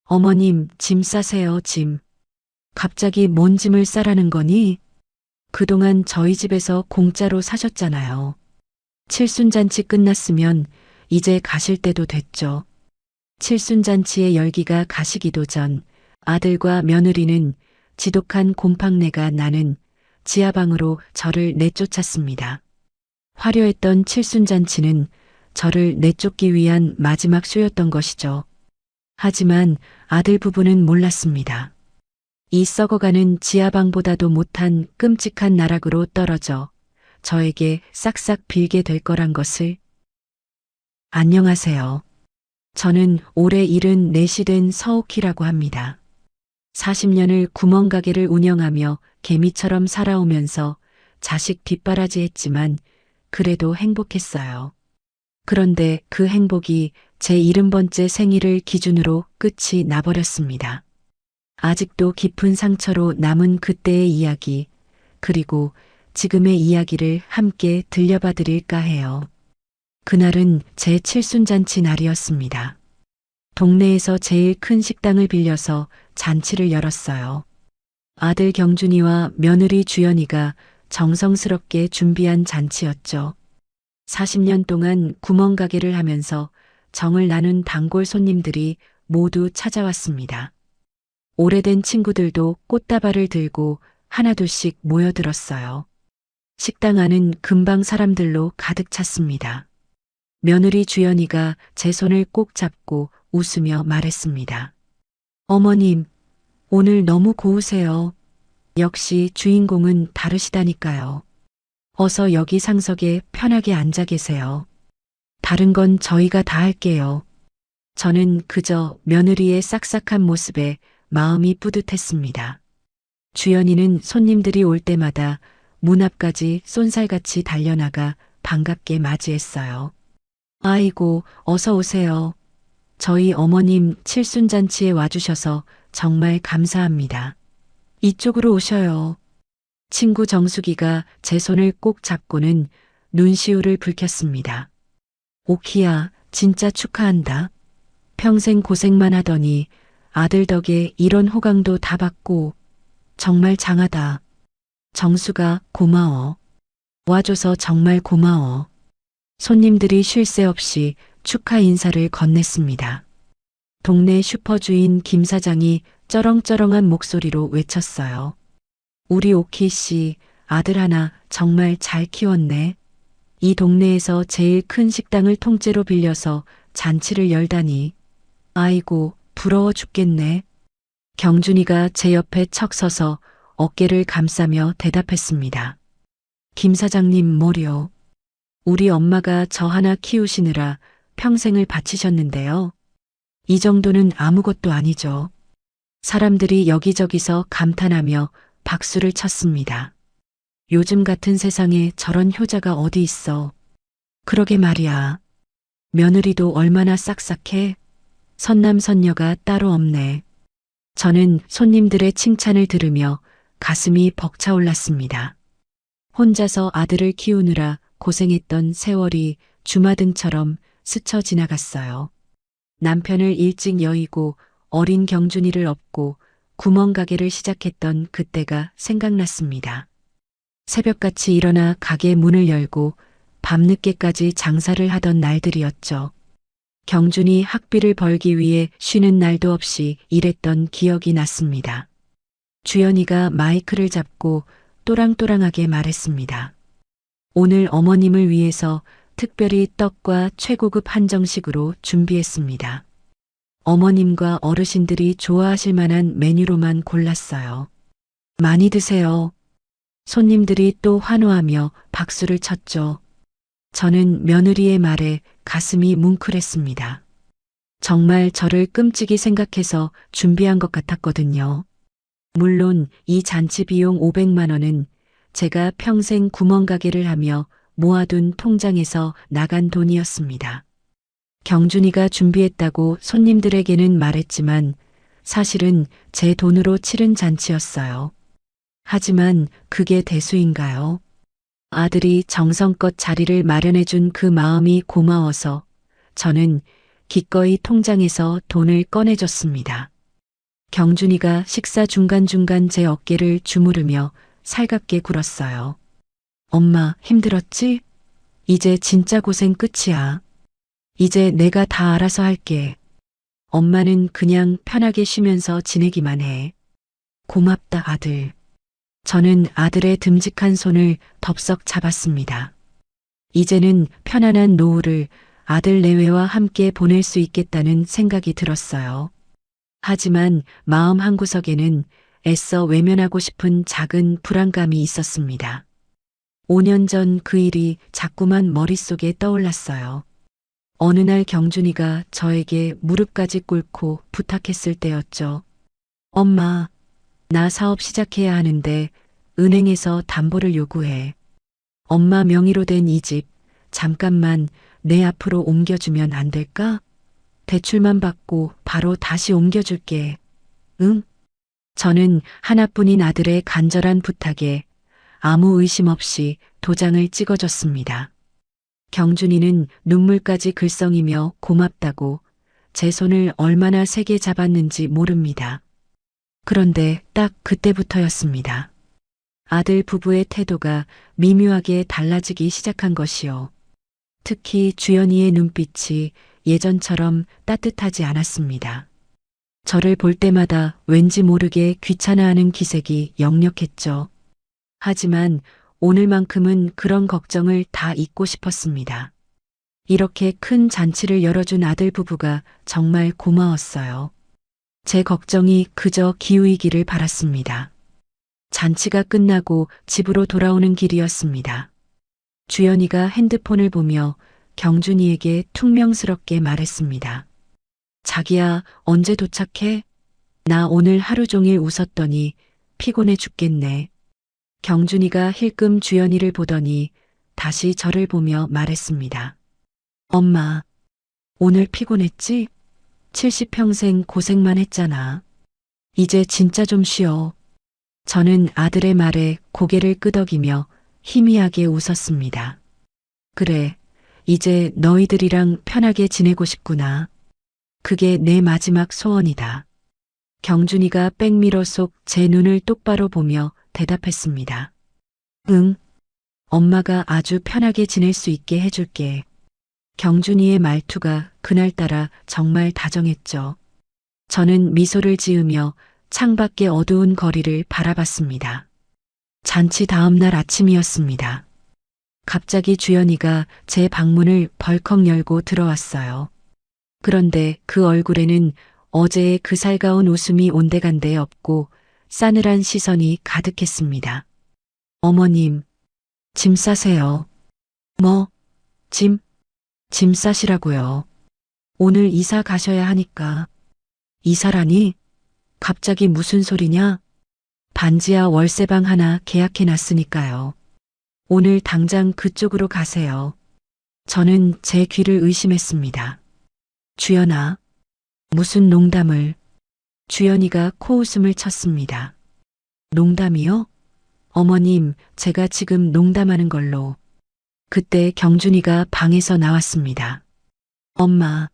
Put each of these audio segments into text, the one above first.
어머님, 짐 싸세요, 짐. 갑자기 뭔 짐을 싸라는 거니? 그동안 저희 집에서 공짜로 사셨잖아요. 칠순잔치 끝났으면 이제 가실 때도 됐죠. 칠순잔치의 열기가 가시기도 전 아들과 며느리는 지독한 곰팡내가 나는 지하방으로 저를 내쫓았습니다. 화려했던 칠순잔치는 저를 내쫓기 위한 마지막 쇼였던 것이죠. 하지만 아들 부부는 몰랐습니다. 이 썩어가는 지하방보다도 못한 끔찍한 나락으로 떨어져 저에게 싹싹 빌게 될 거란 것을. 안녕하세요. 저는 올해 74시 된 서옥희라고 합니다. 40년을 구멍가게를 운영하며 개미처럼 살아오면서 자식 뒷바라지했지만 그래도 행복했어요. 그런데 그 행복이 제 70번째 생일을 기준으로 끝이 나버렸습니다. 아직도 깊은 상처로 남은 그때의 이야기, 그리고 지금의 이야기를 함께 들려봐 드릴까 해요. 그날은 제 칠순잔치 날이었습니다. 동네에서 제일 큰 식당을 빌려서 잔치를 열었어요. 아들 경준이와 며느리 주연이가 정성스럽게 준비한 잔치였죠. 40년 동안 구멍가게를 하면서 정을 나눈 단골 손님들이 모두 찾아왔습니다. 오래된 친구들도 꽃다발을 들고 하나둘씩 모여들었어요. 식당 안은 금방 사람들로 가득 찼습니다. 며느리 주연이가 제 손을 꼭 잡고 웃으며 말했습니다. 어머님, 오늘 너무 고우세요. 역시 주인공은 다르시다니까요. 어서 여기 상석에 편하게 앉아 계세요. 다른 건 저희가 다 할게요. 저는 그저 며느리의 싹싹한 모습에 마음이 뿌듯했습니다. 주연이는 손님들이 올 때마다 문 앞까지 쏜살같이 달려나가 반갑게 맞이했어요. 아이고, 어서 오세요. 저희 어머님 칠순잔치에 와주셔서 정말 감사합니다. 이쪽으로 오셔요. 친구 정숙이가 제 손을 꼭 잡고는 눈시울을 붉혔습니다. 오키야, 진짜 축하한다. 평생 고생만 하더니 아들 덕에 이런 호강도 다 받고 정말 장하다. 정수가 고마워. 와줘서 정말 고마워. 손님들이 쉴 새 없이 축하 인사를 건넸습니다. 동네 슈퍼주인 김 사장이 쩌렁쩌렁한 목소리로 외쳤어요. 우리 오키 씨, 아들 하나 정말 잘 키웠네. 이 동네에서 제일 큰 식당을 통째로 빌려서 잔치를 열다니. 아이고, 부러워 죽겠네. 경준이가 제 옆에 척 서서 어깨를 감싸며 대답했습니다. 김 사장님 뭐려. 우리 엄마가 저 하나 키우시느라 평생을 바치셨는데요. 이 정도는 아무것도 아니죠. 사람들이 여기저기서 감탄하며 박수를 쳤습니다. 요즘 같은 세상에 저런 효자가 어디 있어. 그러게 말이야. 며느리도 얼마나 싹싹해. 선남선녀가 따로 없네. 저는 손님들의 칭찬을 들으며 가슴이 벅차올랐습니다. 혼자서 아들을 키우느라 고생했던 세월이 주마등처럼 스쳐 지나갔어요. 남편을 일찍 여의고 어린 경준이를 업고 구멍가게를 시작했던 그때가 생각났습니다. 새벽같이 일어나 가게 문을 열고 밤늦게까지 장사를 하던 날들이었죠. 경준이 학비를 벌기 위해 쉬는 날도 없이 일했던 기억이 났습니다. 주연이가 마이크를 잡고 또랑또랑하게 말했습니다. 오늘 어머님을 위해서 특별히 떡과 최고급 한정식으로 준비했습니다. 어머님과 어르신들이 좋아하실 만한 메뉴로만 골랐어요. 많이 드세요. 손님들이 또 환호하며 박수를 쳤죠. 저는 며느리의 말에 가슴이 뭉클했습니다. 정말 저를 끔찍이 생각해서 준비한 것 같았거든요. 물론 이 잔치 비용 500만 원은 제가 평생 구멍가게를 하며 모아둔 통장에서 나간 돈이었습니다. 경준이가 준비했다고 손님들에게는 말했지만 사실은 제 돈으로 치른 잔치였어요. 하지만 그게 대수인가요? 아들이 정성껏 자리를 마련해준 그 마음이 고마워서 저는 기꺼이 통장에서 돈을 꺼내줬습니다. 경준이가 식사 중간중간 제 어깨를 주무르며 살갑게 굴었어요. 엄마, 힘들었지? 이제 진짜 고생 끝이야. 이제 내가 다 알아서 할게. 엄마는 그냥 편하게 쉬면서 지내기만 해. 고맙다, 아들. 저는 아들의 듬직한 손을 덥석 잡았습니다. 이제는 편안한 노후를 아들 내외와 함께 보낼 수 있겠다는 생각이 들었어요. 하지만 마음 한구석에는 애써 외면하고 싶은 작은 불안감이 있었습니다. 5년 전 그 일이 자꾸만 머릿속에 떠올랐어요. 어느 날 경준이가 저에게 무릎까지 꿇고 부탁했을 때였죠. 엄마, 나 사업 시작해야 하는데 은행에서 담보를 요구해. 엄마 명의로 된 이 집 잠깐만 내 앞으로 옮겨주면 안 될까? 대출만 받고 바로 다시 옮겨줄게. 응? 저는 하나뿐인 아들의 간절한 부탁에 아무 의심 없이 도장을 찍어줬습니다. 경준이는 눈물까지 글썽이며 고맙다고 제 손을 얼마나 세게 잡았는지 모릅니다. 그런데 딱 그때부터였습니다. 아들 부부의 태도가 미묘하게 달라지기 시작한 것이요. 특히 주연이의 눈빛이 예전처럼 따뜻하지 않았습니다. 저를 볼 때마다 왠지 모르게 귀찮아하는 기색이 역력했죠. 하지만 오늘만큼은 그런 걱정을 다 잊고 싶었습니다. 이렇게 큰 잔치를 열어준 아들 부부가 정말 고마웠어요. 제 걱정이 그저 기우이기를 바랐습니다. 잔치가 끝나고 집으로 돌아오는 길이었습니다. 주연이가 핸드폰을 보며 경준이에게 퉁명스럽게 말했습니다. 자기야, 언제 도착해? 나 오늘 하루 종일 웃었더니 피곤해 죽겠네. 경준이가 힐끔 주연이를 보더니 다시 저를 보며 말했습니다. 엄마, 오늘 피곤했지? 70평생 고생만 했잖아. 이제 진짜 좀 쉬어. 저는 아들의 말에 고개를 끄덕이며 희미하게 웃었습니다. 그래, 이제 너희들이랑 편하게 지내고 싶구나. 그게 내 마지막 소원이다. 경준이가 백미러 속 제 눈을 똑바로 보며 대답했습니다. 응, 엄마가 아주 편하게 지낼 수 있게 해줄게. 경준이의 말투가 그날따라 정말 다정했죠. 저는 미소를 지으며 창밖의 어두운 거리를 바라봤습니다. 잔치 다음 날 아침이었습니다. 갑자기 주연이가 제 방문을 벌컥 열고 들어왔어요. 그런데 그 얼굴에는 어제의 그 살가운 웃음이 온데간데 없고 싸늘한 시선이 가득했습니다. 어머님, 짐 싸세요. 뭐, 짐? 짐 싸시라고요. 오늘 이사 가셔야 하니까. 이사라니? 갑자기 무슨 소리냐? 반지하 월세방 하나 계약해 놨으니까요. 오늘 당장 그쪽으로 가세요. 저는 제 귀를 의심했습니다. 주연아, 무슨 농담을. 주연이가 코웃음을 쳤습니다. 농담이요? 어머님, 제가 지금 농담하는 걸로. 그때 경준이가 방에서 나왔습니다. 엄마,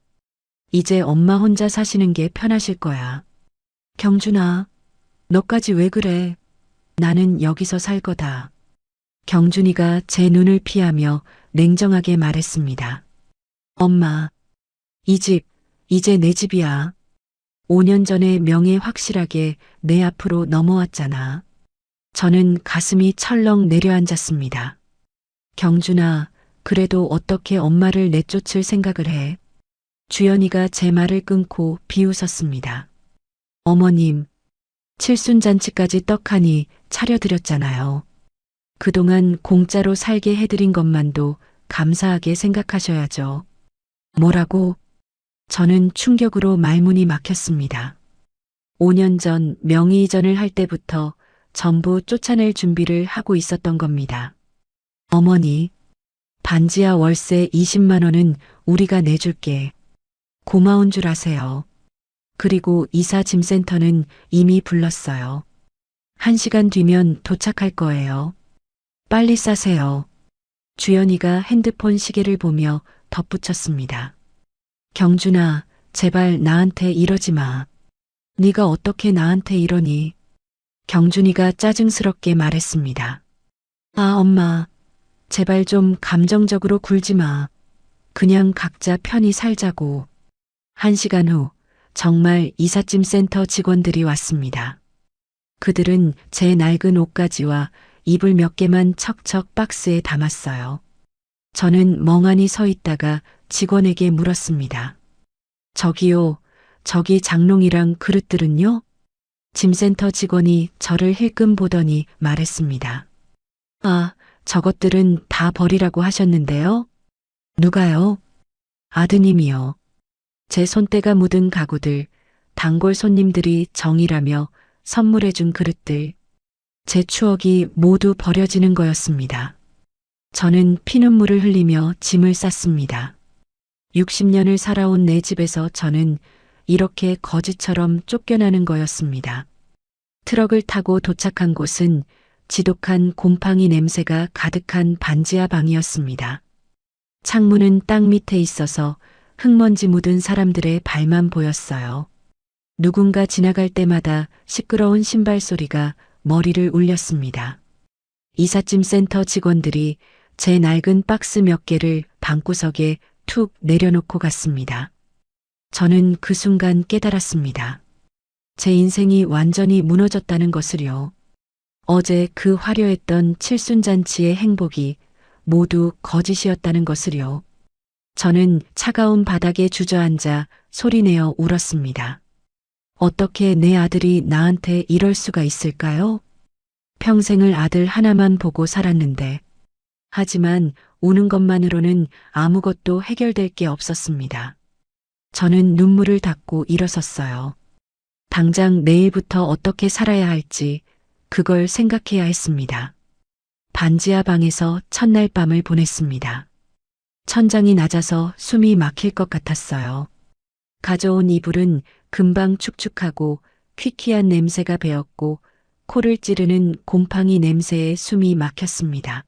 이제 엄마 혼자 사시는 게 편하실 거야. 경준아, 너까지 왜 그래? 나는 여기서 살 거다. 경준이가 제 눈을 피하며 냉정하게 말했습니다. 엄마, 이 집, 이제 내 집이야. 5년 전에 명예 확실하게 내 앞으로 넘어왔잖아. 저는 가슴이 철렁 내려앉았습니다. 경준아, 그래도 어떻게 엄마를 내쫓을 생각을 해? 주연이가 제 말을 끊고 비웃었습니다. 어머님, 칠순잔치까지 떡하니 차려드렸잖아요. 그동안 공짜로 살게 해드린 것만도 감사하게 생각하셔야죠. 뭐라고? 저는 충격으로 말문이 막혔습니다. 5년 전 명의 이전을 할 때부터 전부 쫓아낼 준비를 하고 있었던 겁니다. 어머니, 반지하 월세 20만 원은 우리가 내줄게. 고마운 줄 아세요. 그리고 이사 짐센터는 이미 불렀어요. 1시간 뒤면 도착할 거예요. 빨리 싸세요. 주연이가 핸드폰 시계를 보며 덧붙였습니다. 경준아, 제발 나한테 이러지 마. 네가 어떻게 나한테 이러니? 경준이가 짜증스럽게 말했습니다. 아, 엄마, 제발 좀 감정적으로 굴지 마. 그냥 각자 편히 살자고. 1시간 후, 정말 이삿짐 센터 직원들이 왔습니다. 그들은 제 낡은 옷가지와 이불 몇 개만 척척 박스에 담았어요. 저는 멍하니 서 있다가 직원에게 물었습니다. 저기요, 저기 장롱이랑 그릇들은요? 짐센터 직원이 저를 힐끔 보더니 말했습니다. 아, 저것들은 다 버리라고 하셨는데요? 누가요? 아드님이요. 제 손때가 묻은 가구들, 단골 손님들이 정이라며 선물해준 그릇들, 제 추억이 모두 버려지는 거였습니다. 저는 피눈물을 흘리며 짐을 쌌습니다. 60년을 살아온 내 집에서 저는 이렇게 거지처럼 쫓겨나는 거였습니다. 트럭을 타고 도착한 곳은 지독한 곰팡이 냄새가 가득한 반지하 방이었습니다. 창문은 땅 밑에 있어서 흙먼지 묻은 사람들의 발만 보였어요. 누군가 지나갈 때마다 시끄러운 신발 소리가 머리를 울렸습니다. 이삿짐 센터 직원들이 제 낡은 박스 몇 개를 방구석에 툭 내려놓고 갔습니다. 저는 그 순간 깨달았습니다. 제 인생이 완전히 무너졌다는 것을요. 어제 그 화려했던 칠순잔치의 행복이 모두 거짓이었다는 것을요. 저는 차가운 바닥에 주저앉아 소리내어 울었습니다. 어떻게 내 아들이 나한테 이럴 수가 있을까요? 평생을 아들 하나만 보고 살았는데. 하지만 우는 것만으로는 아무것도 해결될 게 없었습니다. 저는 눈물을 닦고 일어섰어요. 당장 내일부터 어떻게 살아야 할지 그걸 생각해야 했습니다. 반지하 방에서 첫날 밤을 보냈습니다. 천장이 낮아서 숨이 막힐 것 같았어요. 가져온 이불은 금방 축축하고 퀴퀴한 냄새가 배었고 코를 찌르는 곰팡이 냄새에 숨이 막혔습니다.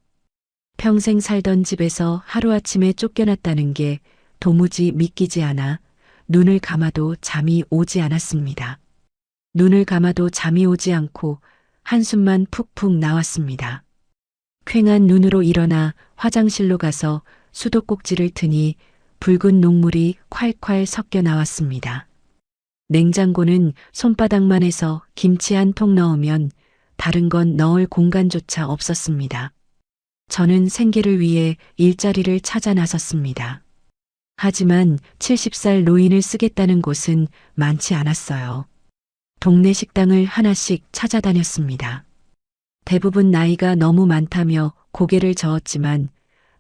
평생 살던 집에서 하루아침에 쫓겨났다는 게 도무지 믿기지 않아 눈을 감아도 잠이 오지 않았습니다. 눈을 감아도 잠이 오지 않고 한숨만 푹푹 나왔습니다. 퀭한 눈으로 일어나 화장실로 가서 수도꼭지를 트니 붉은 녹물이 콸콸 섞여 나왔습니다. 냉장고는 손바닥만 해서 김치 한 통 넣으면 다른 건 넣을 공간조차 없었습니다. 저는 생계를 위해 일자리를 찾아 나섰습니다. 하지만 70살 노인을 쓰겠다는 곳은 많지 않았어요. 동네 식당을 하나씩 찾아다녔습니다. 대부분 나이가 너무 많다며 고개를 저었지만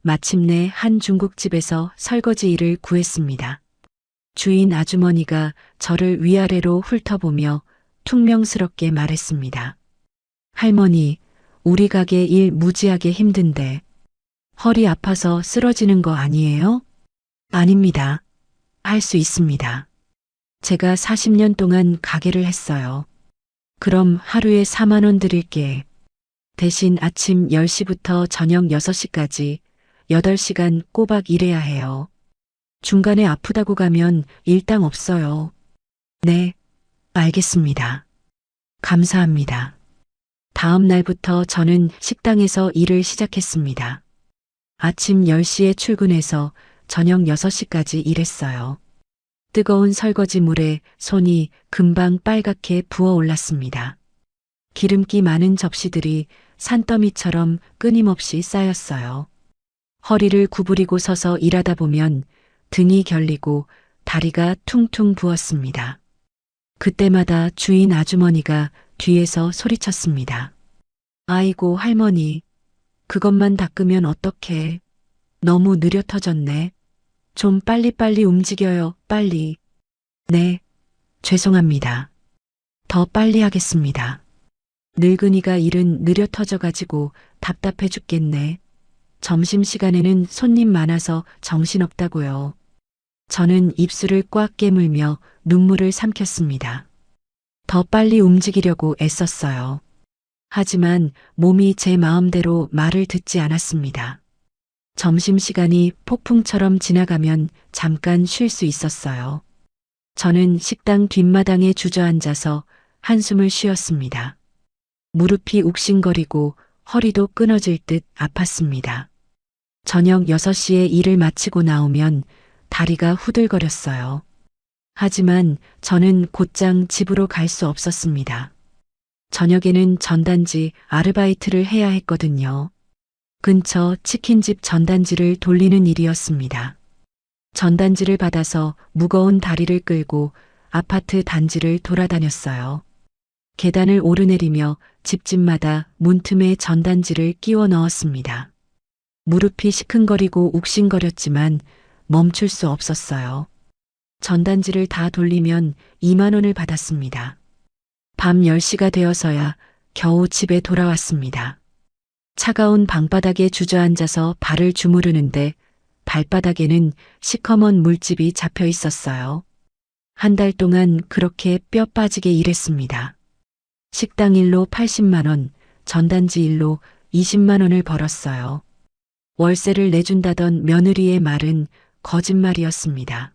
마침내 한 중국집에서 설거지 일을 구했습니다. 주인 아주머니가 저를 위아래로 훑어보며 퉁명스럽게 말했습니다. 할머니, 우리 가게 일 무지하게 힘든데 허리 아파서 쓰러지는 거 아니에요? 아닙니다. 할 수 있습니다. 제가 40년 동안 가게를 했어요. 그럼 하루에 4만 원 드릴게. 대신 아침 10시부터 저녁 6시까지 8시간 꼬박 일해야 해요. 중간에 아프다고 가면 일당 없어요. 네, 알겠습니다. 감사합니다. 다음 날부터 저는 식당에서 일을 시작했습니다. 아침 10시에 출근해서 저녁 6시까지 일했어요. 뜨거운 설거지 물에 손이 금방 빨갛게 부어올랐습니다. 기름기 많은 접시들이 산더미처럼 끊임없이 쌓였어요. 허리를 구부리고 서서 일하다 보면 등이 결리고 다리가 퉁퉁 부었습니다. 그때마다 주인 아주머니가 뒤에서 소리쳤습니다. 아이고 할머니, 그것만 닦으면 어떡해. 너무 느려 터졌네. 좀 빨리빨리 움직여요, 빨리. 네, 죄송합니다. 더 빨리 하겠습니다. 늙은이가 일은 느려 터져가지고 답답해 죽겠네. 점심시간에는 손님 많아서 정신없다고요. 저는 입술을 꽉 깨물며 눈물을 삼켰습니다. 더 빨리 움직이려고 애썼어요. 하지만 몸이 제 마음대로 말을 듣지 않았습니다. 점심시간이 폭풍처럼 지나가면 잠깐 쉴 수 있었어요. 저는 식당 뒷마당에 주저앉아서 한숨을 쉬었습니다. 무릎이 욱신거리고 허리도 끊어질 듯 아팠습니다. 저녁 6시에 일을 마치고 나오면 다리가 후들거렸어요. 하지만 저는 곧장 집으로 갈 수 없었습니다. 저녁에는 전단지 아르바이트를 해야 했거든요. 근처 치킨집 전단지를 돌리는 일이었습니다. 전단지를 받아서 무거운 다리를 끌고 아파트 단지를 돌아다녔어요. 계단을 오르내리며 집집마다 문틈에 전단지를 끼워 넣었습니다. 무릎이 시큰거리고 욱신거렸지만 멈출 수 없었어요. 전단지를 다 돌리면 2만 원을 받았습니다. 밤 10시가 되어서야 겨우 집에 돌아왔습니다. 차가운 방바닥에 주저앉아서 발을 주무르는데 발바닥에는 시커먼 물집이 잡혀 있었어요. 한 달 동안 그렇게 뼈 빠지게 일했습니다. 식당 일로 80만 원, 전단지 일로 20만 원을 벌었어요. 월세를 내준다던 며느리의 말은 거짓말이었습니다.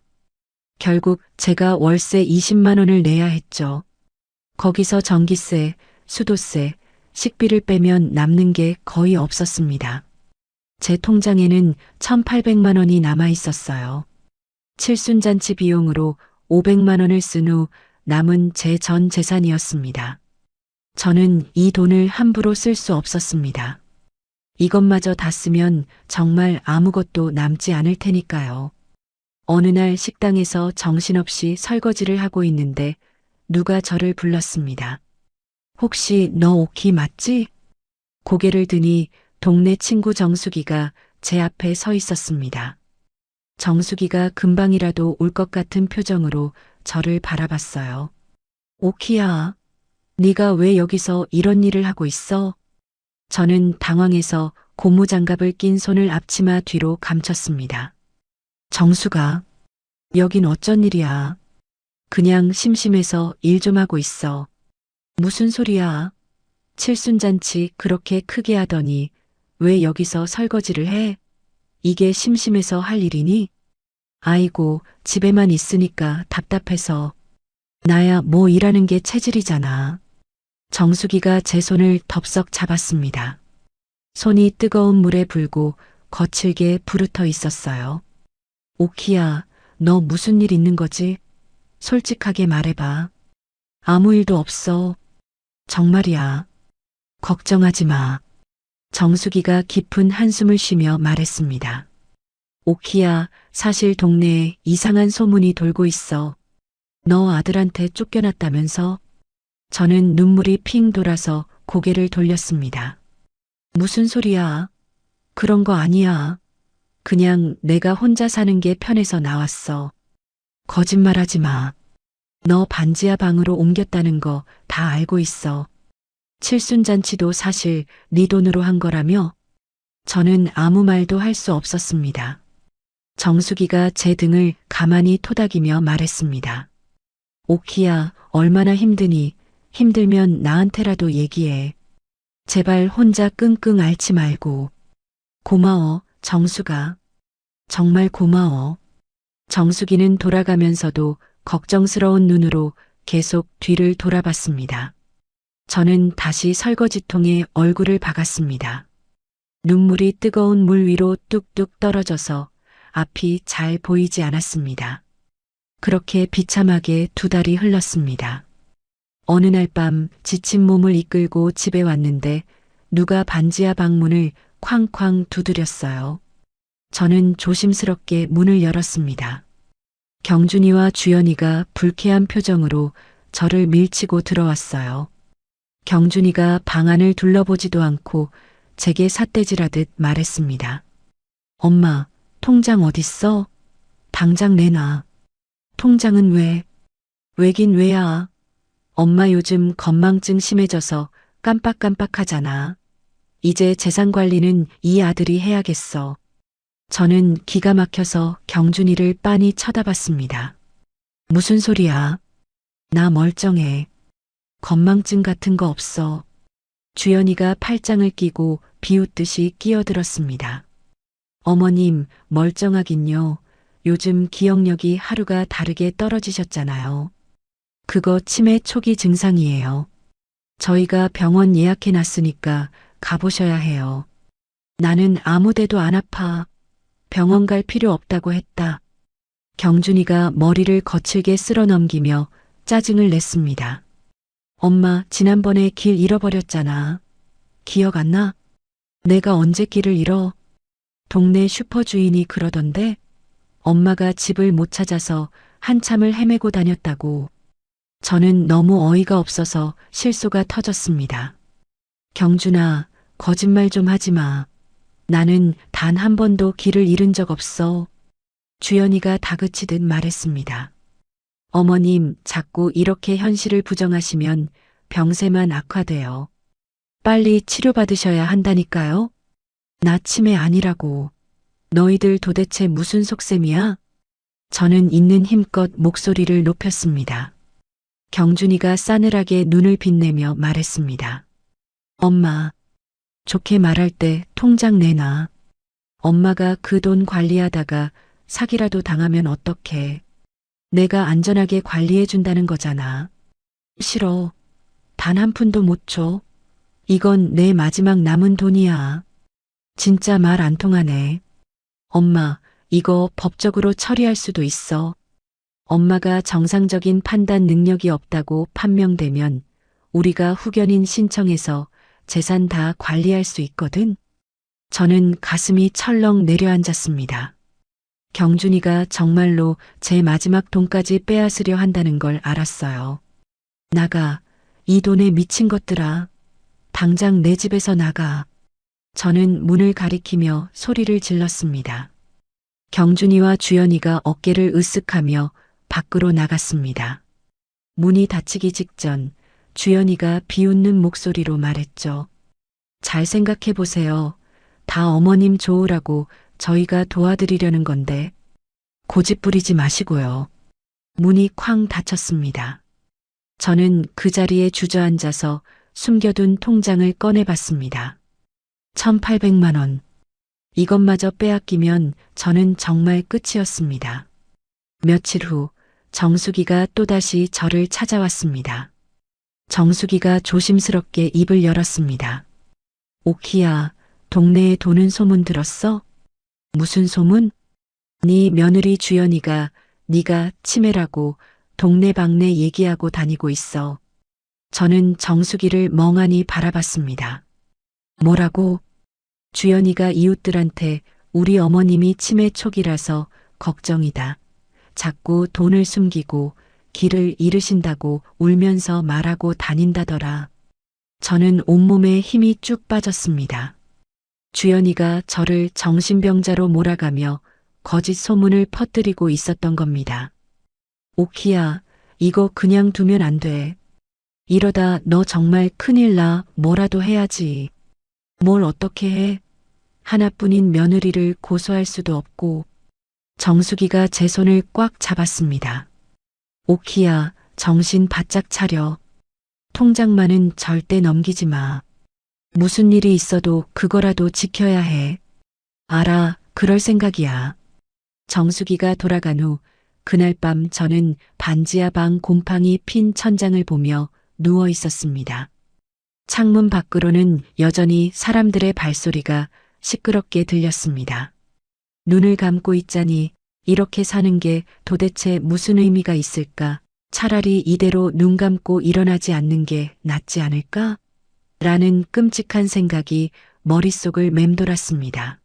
결국 제가 월세 20만 원을 내야 했죠. 거기서 전기세, 수도세, 식비를 빼면 남는 게 거의 없었습니다. 제 통장에는 1,800만 원이 남아 있었어요. 칠순잔치 비용으로 500만 원을 쓴 후 남은 제 전 재산이었습니다. 저는 이 돈을 함부로 쓸 수 없었습니다. 이것마저 다 쓰면 정말 아무것도 남지 않을 테니까요. 어느 날 식당에서 정신없이 설거지를 하고 있는데 누가 저를 불렀습니다. 혹시 너 오키 맞지? 고개를 드니 동네 친구 정수기가 제 앞에 서 있었습니다. 정수기가 금방이라도 올 것 같은 표정으로 저를 바라봤어요. 오키야, 네가 왜 여기서 이런 일을 하고 있어? 저는 당황해서 고무장갑을 낀 손을 앞치마 뒤로 감췄습니다. 정수가, 여긴 어쩐 일이야? 그냥 심심해서 일 좀 하고 있어. 무슨 소리야? 칠순잔치 그렇게 크게 하더니 왜 여기서 설거지를 해? 이게 심심해서 할 일이니? 아이고, 집에만 있으니까 답답해서. 나야 뭐 일하는 게 체질이잖아. 정수기가 제 손을 덥석 잡았습니다. 손이 뜨거운 물에 불고 거칠게 부르터 있었어요. 오키야, 너 무슨 일 있는 거지? 솔직하게 말해봐. 아무 일도 없어. 정말이야. 걱정하지 마. 정수기가 깊은 한숨을 쉬며 말했습니다. 오키야, 사실 동네에 이상한 소문이 돌고 있어. 너 아들한테 쫓겨났다면서? 저는 눈물이 핑 돌아서 고개를 돌렸습니다. 무슨 소리야? 그런 거 아니야. 그냥 내가 혼자 사는 게 편해서 나왔어. 거짓말하지 마. 너 반지하 방으로 옮겼다는 거 다 알고 있어. 칠순잔치도 사실 네 돈으로 한 거라며? 저는 아무 말도 할 수 없었습니다. 정수기가 제 등을 가만히 토닥이며 말했습니다. 오키야, 얼마나 힘드니? 힘들면 나한테라도 얘기해. 제발 혼자 끙끙 앓지 말고. 고마워, 정수가. 정말 고마워. 정수기는 돌아가면서도 걱정스러운 눈으로 계속 뒤를 돌아봤습니다. 저는 다시 설거지통에 얼굴을 박았습니다. 눈물이 뜨거운 물 위로 뚝뚝 떨어져서 앞이 잘 보이지 않았습니다. 그렇게 비참하게 2달이 흘렀습니다. 어느 날 밤 지친 몸을 이끌고 집에 왔는데 누가 반지하 방문을 쾅쾅 두드렸어요. 저는 조심스럽게 문을 열었습니다. 경준이와 주연이가 불쾌한 표정으로 저를 밀치고 들어왔어요. 경준이가 방 안을 둘러보지도 않고 제게 삿대질하듯 말했습니다. 엄마, 통장 어딨어? 당장 내놔. 통장은 왜? 왜긴 왜야? 엄마 요즘 건망증 심해져서 깜빡깜빡하잖아. 이제 재산 관리는 이 아들이 해야겠어. 저는 기가 막혀서 경준이를 빤히 쳐다봤습니다. 무슨 소리야? 나 멀쩡해. 건망증 같은 거 없어. 주연이가 팔짱을 끼고 비웃듯이 끼어들었습니다. 어머님, 멀쩡하긴요. 요즘 기억력이 하루가 다르게 떨어지셨잖아요. 그거 치매 초기 증상이에요. 저희가 병원 예약해 놨으니까 가보셔야 해요. 나는 아무 데도 안 아파. 병원 갈 필요 없다고 했다. 경준이가 머리를 거칠게 쓸어 넘기며 짜증을 냈습니다. 엄마, 지난번에 길 잃어버렸잖아. 기억 안 나? 내가 언제 길을 잃어? 동네 슈퍼 주인이 그러던데 엄마가 집을 못 찾아서 한참을 헤매고 다녔다고. 저는 너무 어이가 없어서 실소가 터졌습니다. 경준아, 거짓말 좀 하지 마. 나는 단 한 번도 길을 잃은 적 없어. 주연이가 다그치듯 말했습니다. 어머님, 자꾸 이렇게 현실을 부정하시면 병세만 악화돼요. 빨리 치료받으셔야 한다니까요. 나 치매 아니라고. 너희들 도대체 무슨 속셈이야? 저는 있는 힘껏 목소리를 높였습니다. 경준이가 싸늘하게 눈을 빛내며 말했습니다. 엄마, 좋게 말할 때 통장 내놔. 엄마가 그 돈 관리하다가 사기라도 당하면 어떡해. 내가 안전하게 관리해 준다는 거잖아. 싫어. 단 한 푼도 못 줘. 이건 내 마지막 남은 돈이야. 진짜 말 안 통하네. 엄마, 이거 법적으로 처리할 수도 있어. 엄마가 정상적인 판단 능력이 없다고 판명되면 우리가 후견인 신청해서 재산 다 관리할 수 있거든. 저는 가슴이 철렁 내려앉았습니다. 경준이가 정말로 제 마지막 돈까지 빼앗으려 한다는 걸 알았어요. 나가, 이 돈에 미친 것들아. 당장 내 집에서 나가. 저는 문을 가리키며 소리를 질렀습니다. 경준이와 주연이가 어깨를 으쓱하며 밖으로 나갔습니다. 문이 닫히기 직전 주연이가 비웃는 목소리로 말했죠. 잘 생각해 보세요. 다 어머님 좋으라고 저희가 도와드리려는 건데 고집 부리지 마시고요. 문이 쾅 닫혔습니다. 저는 그 자리에 주저앉아서 숨겨둔 통장을 꺼내봤습니다. 1,800만 원. 이것마저 빼앗기면 저는 정말 끝이었습니다. 며칠 후 정수기가 또다시 저를 찾아왔습니다. 정수기가 조심스럽게 입을 열었습니다. 오키야, 동네에 도는 소문 들었어? 무슨 소문? 네 며느리 주연이가 네가 치매라고 동네방네 얘기하고 다니고 있어. 저는 정수기를 멍하니 바라봤습니다. 뭐라고? 주연이가 이웃들한테 우리 어머님이 치매 초기라서 걱정이다. 자꾸 돈을 숨기고 길을 잃으신다고 울면서 말하고 다닌다더라. 저는 온몸에 힘이 쭉 빠졌습니다. 주연이가 저를 정신병자로 몰아가며 거짓 소문을 퍼뜨리고 있었던 겁니다. 오키야, 이거 그냥 두면 안 돼. 이러다 너 정말 큰일 나. 뭐라도 해야지. 뭘 어떻게 해? 하나뿐인 며느리를 고소할 수도 없고. 정수기가 제 손을 꽉 잡았습니다. 오키야, 정신 바짝 차려. 통장만은 절대 넘기지 마. 무슨 일이 있어도 그거라도 지켜야 해. 알아, 그럴 생각이야. 정수기가 돌아간 후 그날 밤 저는 반지하 방 곰팡이 핀 천장을 보며 누워 있었습니다. 창문 밖으로는 여전히 사람들의 발소리가 시끄럽게 들렸습니다. 눈을 감고 있자니 이렇게 사는 게 도대체 무슨 의미가 있을까? 차라리 이대로 눈 감고 일어나지 않는 게 낫지 않을까? 라는 끔찍한 생각이 머릿속을 맴돌았습니다.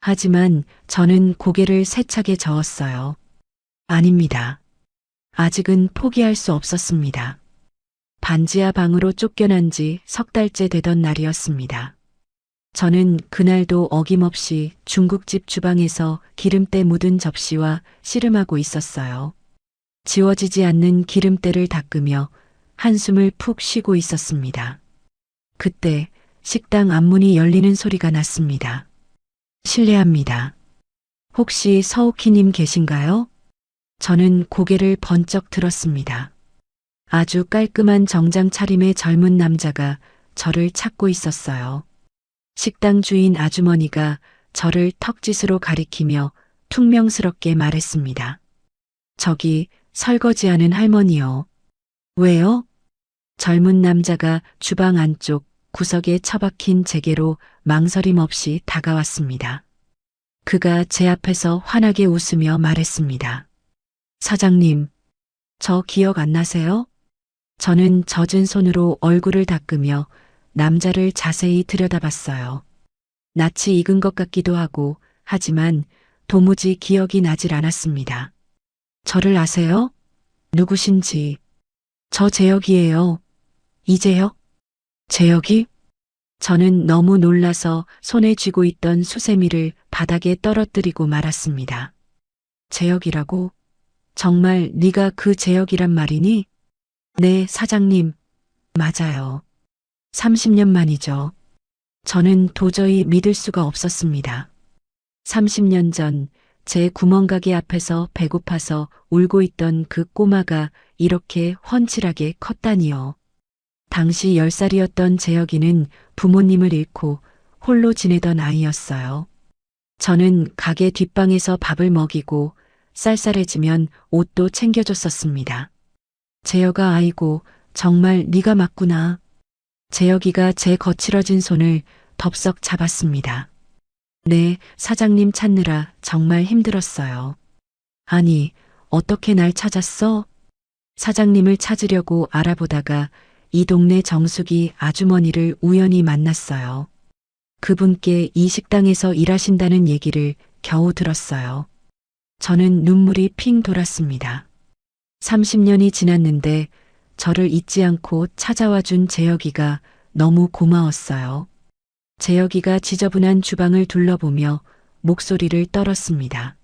하지만 저는 고개를 세차게 저었어요. 아닙니다. 아직은 포기할 수 없었습니다. 반지하 방으로 쫓겨난 지 석 달째 되던 날이었습니다. 저는 그날도 어김없이 중국집 주방에서 기름때 묻은 접시와 씨름하고 있었어요. 지워지지 않는 기름때를 닦으며 한숨을 푹 쉬고 있었습니다. 그때 식당 앞문이 열리는 소리가 났습니다. 실례합니다. 혹시 서옥희님 계신가요? 저는 고개를 번쩍 들었습니다. 아주 깔끔한 정장 차림의 젊은 남자가 저를 찾고 있었어요. 식당 주인 아주머니가 저를 턱짓으로 가리키며 퉁명스럽게 말했습니다. 저기 설거지하는 할머니요. 왜요? 젊은 남자가 주방 안쪽 구석에 처박힌 제게로 망설임 없이 다가왔습니다. 그가 제 앞에서 환하게 웃으며 말했습니다. 사장님, 저 기억 안 나세요? 저는 젖은 손으로 얼굴을 닦으며 남자를 자세히 들여다봤어요. 낯이 익은 것 같기도 하고 하지만 도무지 기억이 나질 않았습니다. 저를 아세요? 누구신지. 저 재혁이에요. 이재혁? 재혁이? 저는 너무 놀라서 손에 쥐고 있던 수세미를 바닥에 떨어뜨리고 말았습니다. 재혁이라고? 정말 네가 그 재혁이란 말이니? 네, 사장님. 맞아요. 30년 만이죠. 저는 도저히 믿을 수가 없었습니다. 30년 전 제 구멍가게 앞에서 배고파서 울고 있던 그 꼬마가 이렇게 훤칠하게 컸다니요. 당시 10살이었던 재혁이는 부모님을 잃고 홀로 지내던 아이였어요. 저는 가게 뒷방에서 밥을 먹이고 쌀쌀해지면 옷도 챙겨줬었습니다. 재혁아, 아이고 정말 네가 맞구나. 재혁이가 제 거칠어진 손을 덥석 잡았습니다. 네, 사장님 찾느라 정말 힘들었어요. 아니, 어떻게 날 찾았어? 사장님을 찾으려고 알아보다가 이 동네 정수기 아주머니를 우연히 만났어요. 그분께 이 식당에서 일하신다는 얘기를 겨우 들었어요. 저는 눈물이 핑 돌았습니다. 30년이 지났는데 저를 잊지 않고 찾아와 준 재혁이가 너무 고마웠어요. 재혁이가 지저분한 주방을 둘러보며 목소리를 떨었습니다.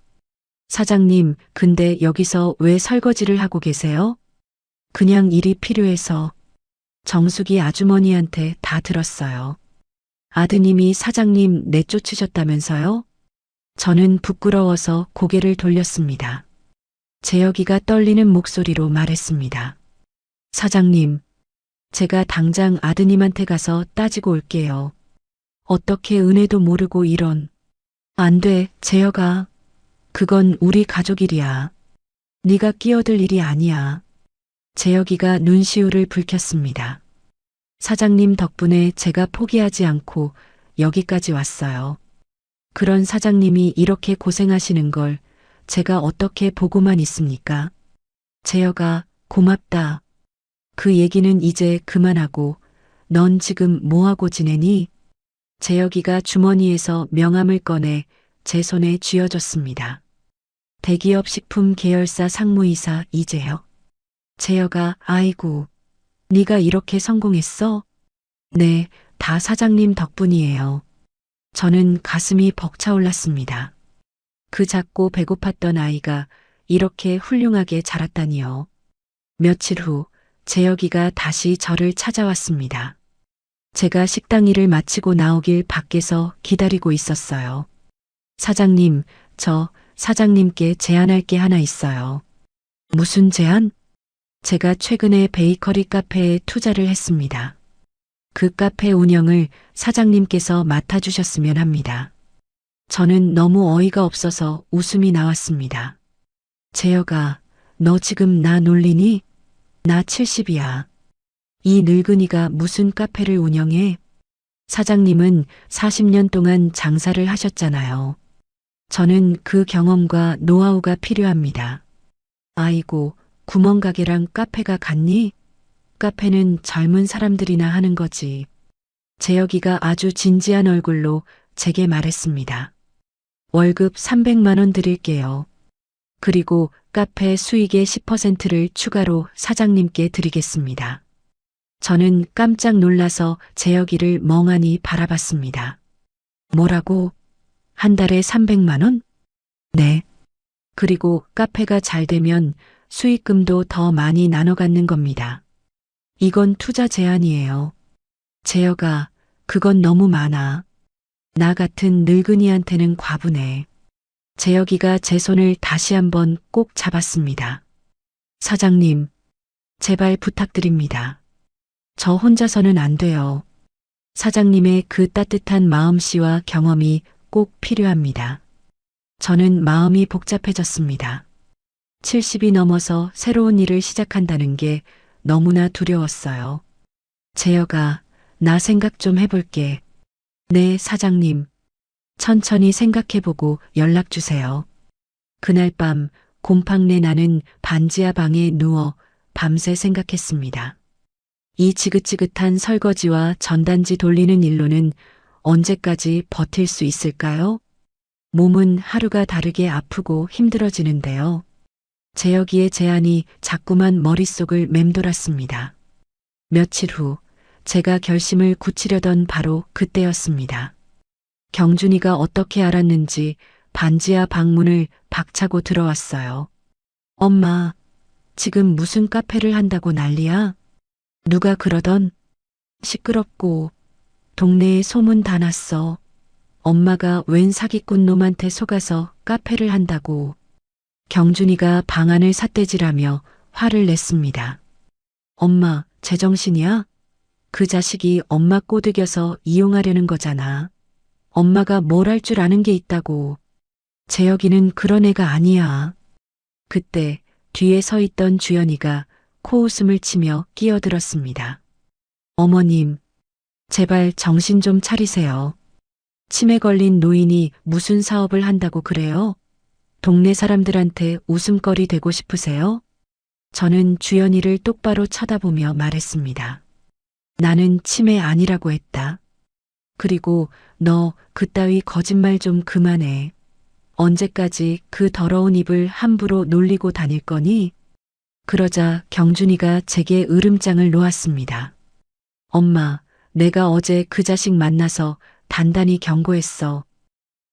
사장님, 근데 여기서 왜 설거지를 하고 계세요? 그냥 일이 필요해서. 정수기 아주머니한테 다 들었어요. 아드님이 사장님 내쫓으셨다면서요? 저는 부끄러워서 고개를 돌렸습니다. 재혁이가 떨리는 목소리로 말했습니다. 사장님, 제가 당장 아드님한테 가서 따지고 올게요. 어떻게 은혜도 모르고 이런. 안 돼, 재혁아. 그건 우리 가족 일이야. 네가 끼어들 일이 아니야. 재혁이가 눈시울을 붉혔습니다. 사장님 덕분에 제가 포기하지 않고 여기까지 왔어요. 그런 사장님이 이렇게 고생하시는 걸 제가 어떻게 보고만 있습니까? 재혁아, 고맙다. 그 얘기는 이제 그만하고 넌 지금 뭐하고 지내니? 재혁이가 주머니에서 명함을 꺼내 제 손에 쥐어줬습니다. 대기업 식품 계열사 상무이사 이재혁. 재혁아, 아이고, 네가 이렇게 성공했어? 네, 다 사장님 덕분이에요. 저는 가슴이 벅차올랐습니다. 그 작고 배고팠던 아이가 이렇게 훌륭하게 자랐다니요. 며칠 후 재혁이가 다시 저를 찾아왔습니다. 제가 식당 일을 마치고 나오길 밖에서 기다리고 있었어요. 사장님, 저 사장님께 제안할 게 하나 있어요. 무슨 제안? 제가 최근에 베이커리 카페에 투자를 했습니다. 그 카페 운영을 사장님께서 맡아주셨으면 합니다. 저는 너무 어이가 없어서 웃음이 나왔습니다. 재혁아, 너 지금 나 놀리니? 나 70이야. 이 늙은이가 무슨 카페를 운영해? 사장님은 40년 동안 장사를 하셨잖아요. 저는 그 경험과 노하우가 필요합니다. 아이고, 구멍가게랑 카페가 같니? 카페는 젊은 사람들이나 하는 거지. 재혁이가 아주 진지한 얼굴로 제게 말했습니다. 월급 300만 원 드릴게요. 그리고 카페 수익의 10%를 추가로 사장님께 드리겠습니다. 저는 깜짝 놀라서 재혁이를 멍하니 바라봤습니다. 뭐라고? 한 달에 300만 원? 네. 그리고 카페가 잘 되면 수익금도 더 많이 나눠 갖는 겁니다. 이건 투자 제안이에요. 재혁아, 그건 너무 많아. 나 같은 늙은이한테는 과분해. 재혁이가 제 손을 다시 한번 꼭 잡았습니다. 사장님, 제발 부탁드립니다. 저 혼자서는 안 돼요. 사장님의 그 따뜻한 마음씨와 경험이 꼭 필요합니다. 저는 마음이 복잡해졌습니다. 70이 넘어서 새로운 일을 시작한다는 게 너무나 두려웠어요. 재혁아, 나 생각 좀 해볼게. 네, 사장님. 천천히 생각해보고 연락 주세요. 그날 밤 곰팡내 나는 반지하 방에 누워 밤새 생각했습니다. 이 지긋지긋한 설거지와 전단지 돌리는 일로는 언제까지 버틸 수 있을까요? 몸은 하루가 다르게 아프고 힘들어지는데요. 재혁이의 제안이 자꾸만 머릿속을 맴돌았습니다. 며칠 후 제가 결심을 굳히려던 바로 그때였습니다. 경준이가 어떻게 알았는지 반지하 방문을 박차고 들어왔어요. 엄마, 지금 무슨 카페를 한다고 난리야? 누가 그러던? 시끄럽고 동네에 소문 다 났어. 엄마가 웬 사기꾼 놈한테 속아서 카페를 한다고. 경준이가 방안을 삿대질하며 화를 냈습니다. 엄마, 제정신이야? 그 자식이 엄마 꼬드겨서 이용하려는 거잖아. 엄마가 뭘 할 줄 아는 게 있다고. 재혁이는 그런 애가 아니야. 그때 뒤에 서 있던 주연이가 코웃음을 치며 끼어들었습니다. 어머님, 제발 정신 좀 차리세요. 치매 걸린 노인이 무슨 사업을 한다고 그래요? 동네 사람들한테 웃음거리 되고 싶으세요? 저는 주연이를 똑바로 쳐다보며 말했습니다. 나는 치매 아니라고 했다. 그리고 너 그따위 거짓말 좀 그만해. 언제까지 그 더러운 입을 함부로 놀리고 다닐 거니? 그러자 경준이가 제게 으름장을 놓았습니다. 엄마, 내가 어제 그 자식 만나서 단단히 경고했어.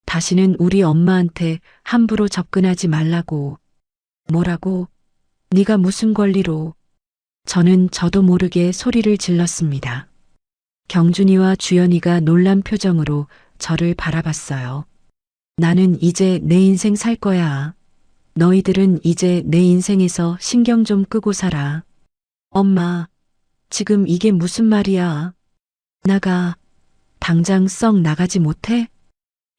다시는 우리 엄마한테 함부로 접근하지 말라고. 뭐라고? 네가 무슨 권리로? 저는 저도 모르게 소리를 질렀습니다. 경준이와 주연이가 놀란 표정으로 저를 바라봤어요. 나는 이제 내 인생 살 거야. 너희들은 이제 내 인생에서 신경 좀 끄고 살아. 엄마, 지금 이게 무슨 말이야? 나가. 당장 썩 나가지 못해?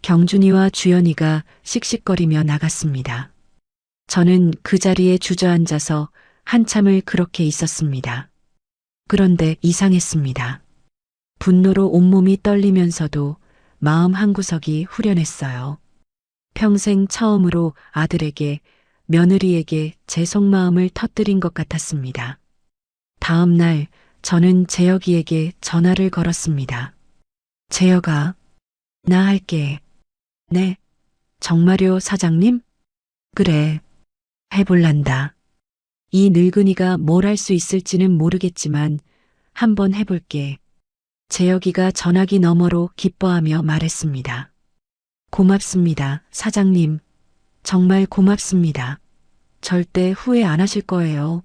경준이와 주연이가 씩씩거리며 나갔습니다. 저는 그 자리에 주저앉아서 한참을 그렇게 있었습니다. 그런데 이상했습니다. 분노로 온몸이 떨리면서도 마음 한구석이 후련했어요. 평생 처음으로 아들에게, 며느리에게 제 속마음을 터뜨린 것 같았습니다. 다음 날 저는 재혁이에게 전화를 걸었습니다. 재혁아, 나 할게. 네, 정말요, 사장님? 그래, 해볼란다. 이 늙은이가 뭘 할 수 있을지는 모르겠지만 한번 해볼게. 재혁이가 전화기 너머로 기뻐하며 말했습니다. 고맙습니다, 사장님. 정말 고맙습니다. 절대 후회 안 하실 거예요.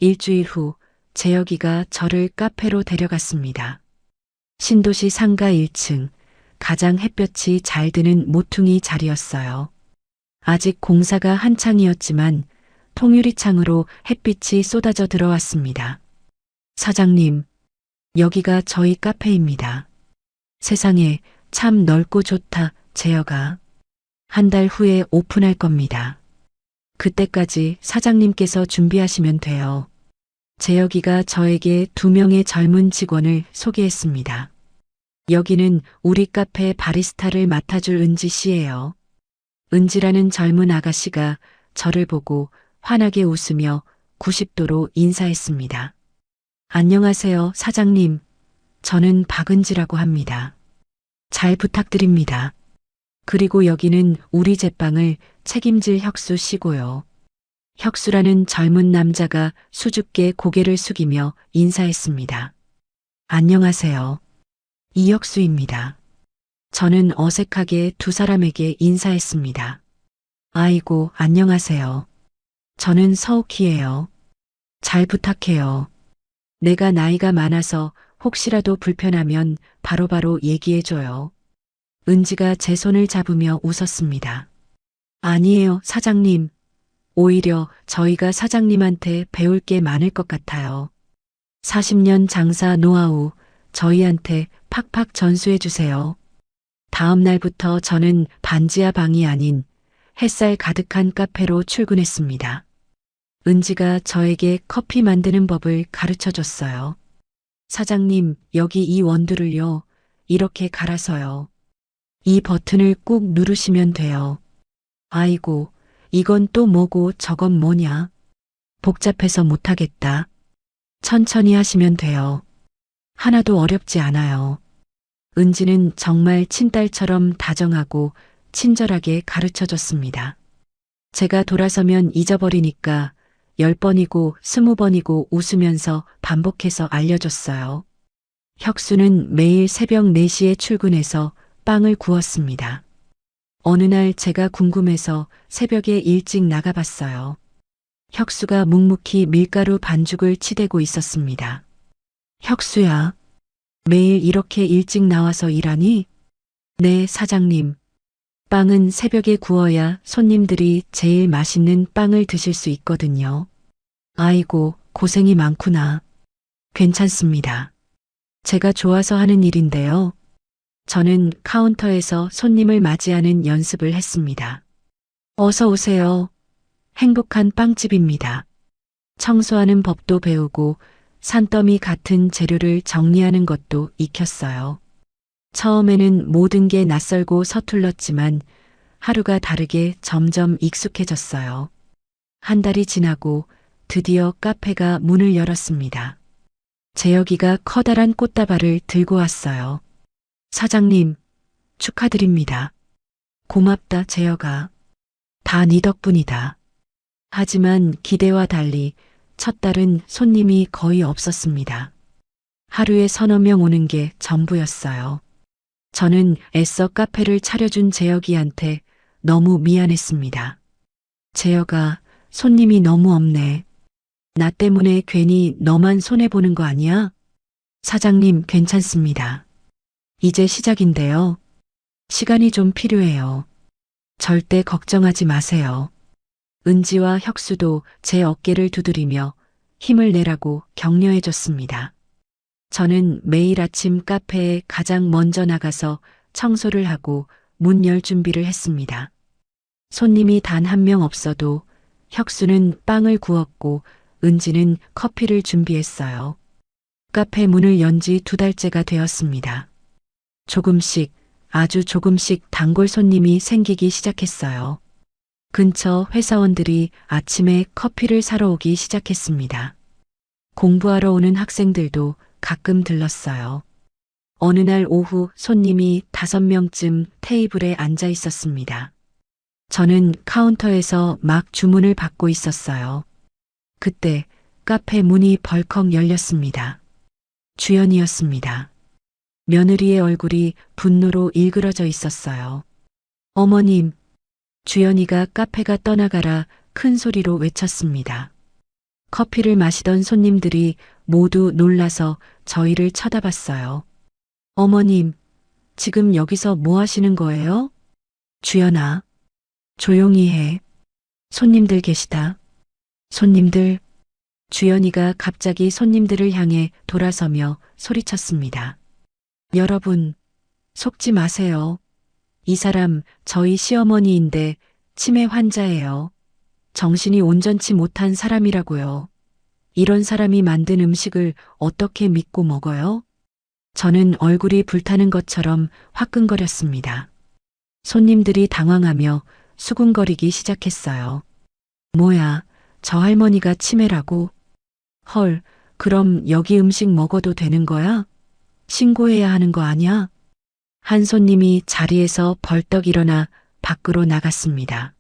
일주일 후 재혁이가 저를 카페로 데려갔습니다. 신도시 상가 1층, 가장 햇볕이 잘 드는 모퉁이 자리였어요. 아직 공사가 한창이었지만 통유리창으로 햇빛이 쏟아져 들어왔습니다. 사장님, 여기가 저희 카페입니다. 세상에 참 넓고 좋다, 재혁아. 한 달 후에 오픈할 겁니다. 그때까지 사장님께서 준비하시면 돼요. 재혁이가 저에게 2명의 젊은 직원을 소개했습니다. 여기는 우리 카페 바리스타를 맡아줄 은지 씨예요. 은지라는 젊은 아가씨가 저를 보고 환하게 웃으며 90도로 인사했습니다. 안녕하세요, 사장님. 저는 박은지라고 합니다. 잘 부탁드립니다. 그리고 여기는 우리 제빵을 책임질 혁수 씨고요. 혁수라는 젊은 남자가 수줍게 고개를 숙이며 인사했습니다. 안녕하세요. 이혁수입니다. 저는 어색하게 두 사람에게 인사했습니다. 아이고, 안녕하세요. 저는 서욱희예요. 잘 부탁해요. 내가 나이가 많아서 혹시라도 불편하면 바로바로 얘기해줘요. 은지가 제 손을 잡으며 웃었습니다. 아니에요, 사장님. 오히려 저희가 사장님한테 배울 게 많을 것 같아요. 40년 장사 노하우 저희한테 팍팍 전수해 주세요. 다음 날부터 저는 반지하 방이 아닌 햇살 가득한 카페로 출근했습니다. 은지가 저에게 커피 만드는 법을 가르쳐 줬어요. 사장님, 여기 이 원두를요. 이렇게 갈아서요. 이 버튼을 꾹 누르시면 돼요. 아이고, 이건 또 뭐고 저건 뭐냐? 복잡해서 못하겠다. 천천히 하시면 돼요. 하나도 어렵지 않아요. 은지는 정말 친딸처럼 다정하고 친절하게 가르쳐 줬습니다. 제가 돌아서면 잊어버리니까 10번이고 20번이고 웃으면서 반복해서 알려줬어요. 혁수는 매일 새벽 4시에 출근해서 빵을 구웠습니다. 어느 날 제가 궁금해서 새벽에 일찍 나가봤어요. 혁수가 묵묵히 밀가루 반죽을 치대고 있었습니다. 혁수야, 매일 이렇게 일찍 나와서 일하니? 네, 사장님. 빵은 새벽에 구워야 손님들이 제일 맛있는 빵을 드실 수 있거든요. 아이고, 고생이 많구나. 괜찮습니다. 제가 좋아서 하는 일인데요. 저는 카운터에서 손님을 맞이하는 연습을 했습니다. 어서 오세요. 행복한 빵집입니다. 청소하는 법도 배우고 산더미 같은 재료를 정리하는 것도 익혔어요. 처음에는 모든 게 낯설고 서툴렀지만 하루가 다르게 점점 익숙해졌어요. 한 달이 지나고 드디어 카페가 문을 열었습니다. 재혁이가 커다란 꽃다발을 들고 왔어요. 사장님, 축하드립니다. 고맙다, 재혁아. 다 네 덕분이다. 하지만 기대와 달리 첫 달은 손님이 거의 없었습니다. 하루에 서너 명 오는 게 전부였어요. 저는 애써 카페를 차려준 재혁이한테 너무 미안했습니다. 재혁아, 손님이 너무 없네. 나 때문에 괜히 너만 손해보는 거 아니야? 사장님, 괜찮습니다. 이제 시작인데요. 시간이 좀 필요해요. 절대 걱정하지 마세요. 은지와 혁수도 제 어깨를 두드리며 힘을 내라고 격려해줬습니다. 저는 매일 아침 카페에 가장 먼저 나가서 청소를 하고 문 열 준비를 했습니다. 손님이 단 한 명 없어도 혁수는 빵을 구웠고 은지는 커피를 준비했어요. 카페 문을 연 지 2달째가 되었습니다. 조금씩, 아주 조금씩 단골 손님이 생기기 시작했어요. 근처 회사원들이 아침에 커피를 사러 오기 시작했습니다. 공부하러 오는 학생들도 가끔 들렀어요. 어느 날 오후 손님이 5명쯤 테이블에 앉아 있었습니다. 저는 카운터에서 막 주문을 받고 있었어요. 그때 카페 문이 벌컥 열렸습니다. 주연이었습니다. 며느리의 얼굴이 분노로 일그러져 있었어요. 어머님, 주연이가 카페가 떠나가라 큰 소리로 외쳤습니다. 커피를 마시던 손님들이 모두 놀라서 저희를 쳐다봤어요. 어머님, 지금 여기서 뭐 하시는 거예요? 주연아, 조용히 해. 손님들 계시다. 손님들. 주연이가 갑자기 손님들을 향해 돌아서며 소리쳤습니다. 여러분, 속지 마세요. 이 사람 저희 시어머니인데 치매 환자예요. 정신이 온전치 못한 사람이라고요. 이런 사람이 만든 음식을 어떻게 믿고 먹어요? 저는 얼굴이 불타는 것처럼 화끈거렸습니다. 손님들이 당황하며 수군거리기 시작했어요. 뭐야, 저 할머니가 치매라고? 헐, 그럼 여기 음식 먹어도 되는 거야? 신고해야 하는 거 아니야? 한 손님이 자리에서 벌떡 일어나 밖으로 나갔습니다.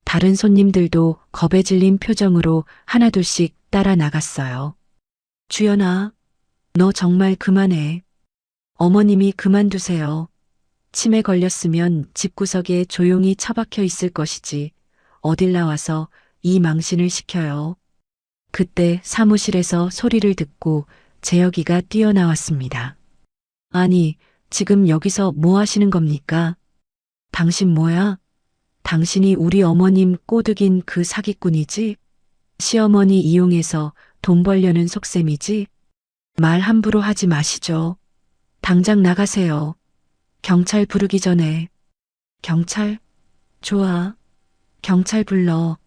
다른 손님들도 겁에 질린 표정으로 하나둘씩 따라 나갔어요. 주연아, 너 정말 그만해. 어머님이 그만두세요. 치매 걸렸으면 집구석에 조용히 처박혀 있을 것이지. 어딜 나와서 이 망신을 시켜요. 그때 사무실에서 소리를 듣고 재혁이가 뛰어나왔습니다. 아니, 지금 여기서 뭐 하시는 겁니까? 당신 뭐야? 당신이 우리 어머님 꼬드긴 그 사기꾼이지? 시어머니 이용해서 돈 벌려는 속셈이지? 말 함부로 하지 마시죠. 당장 나가세요. 경찰 부르기 전에. 경찰? 좋아. 경찰 불러.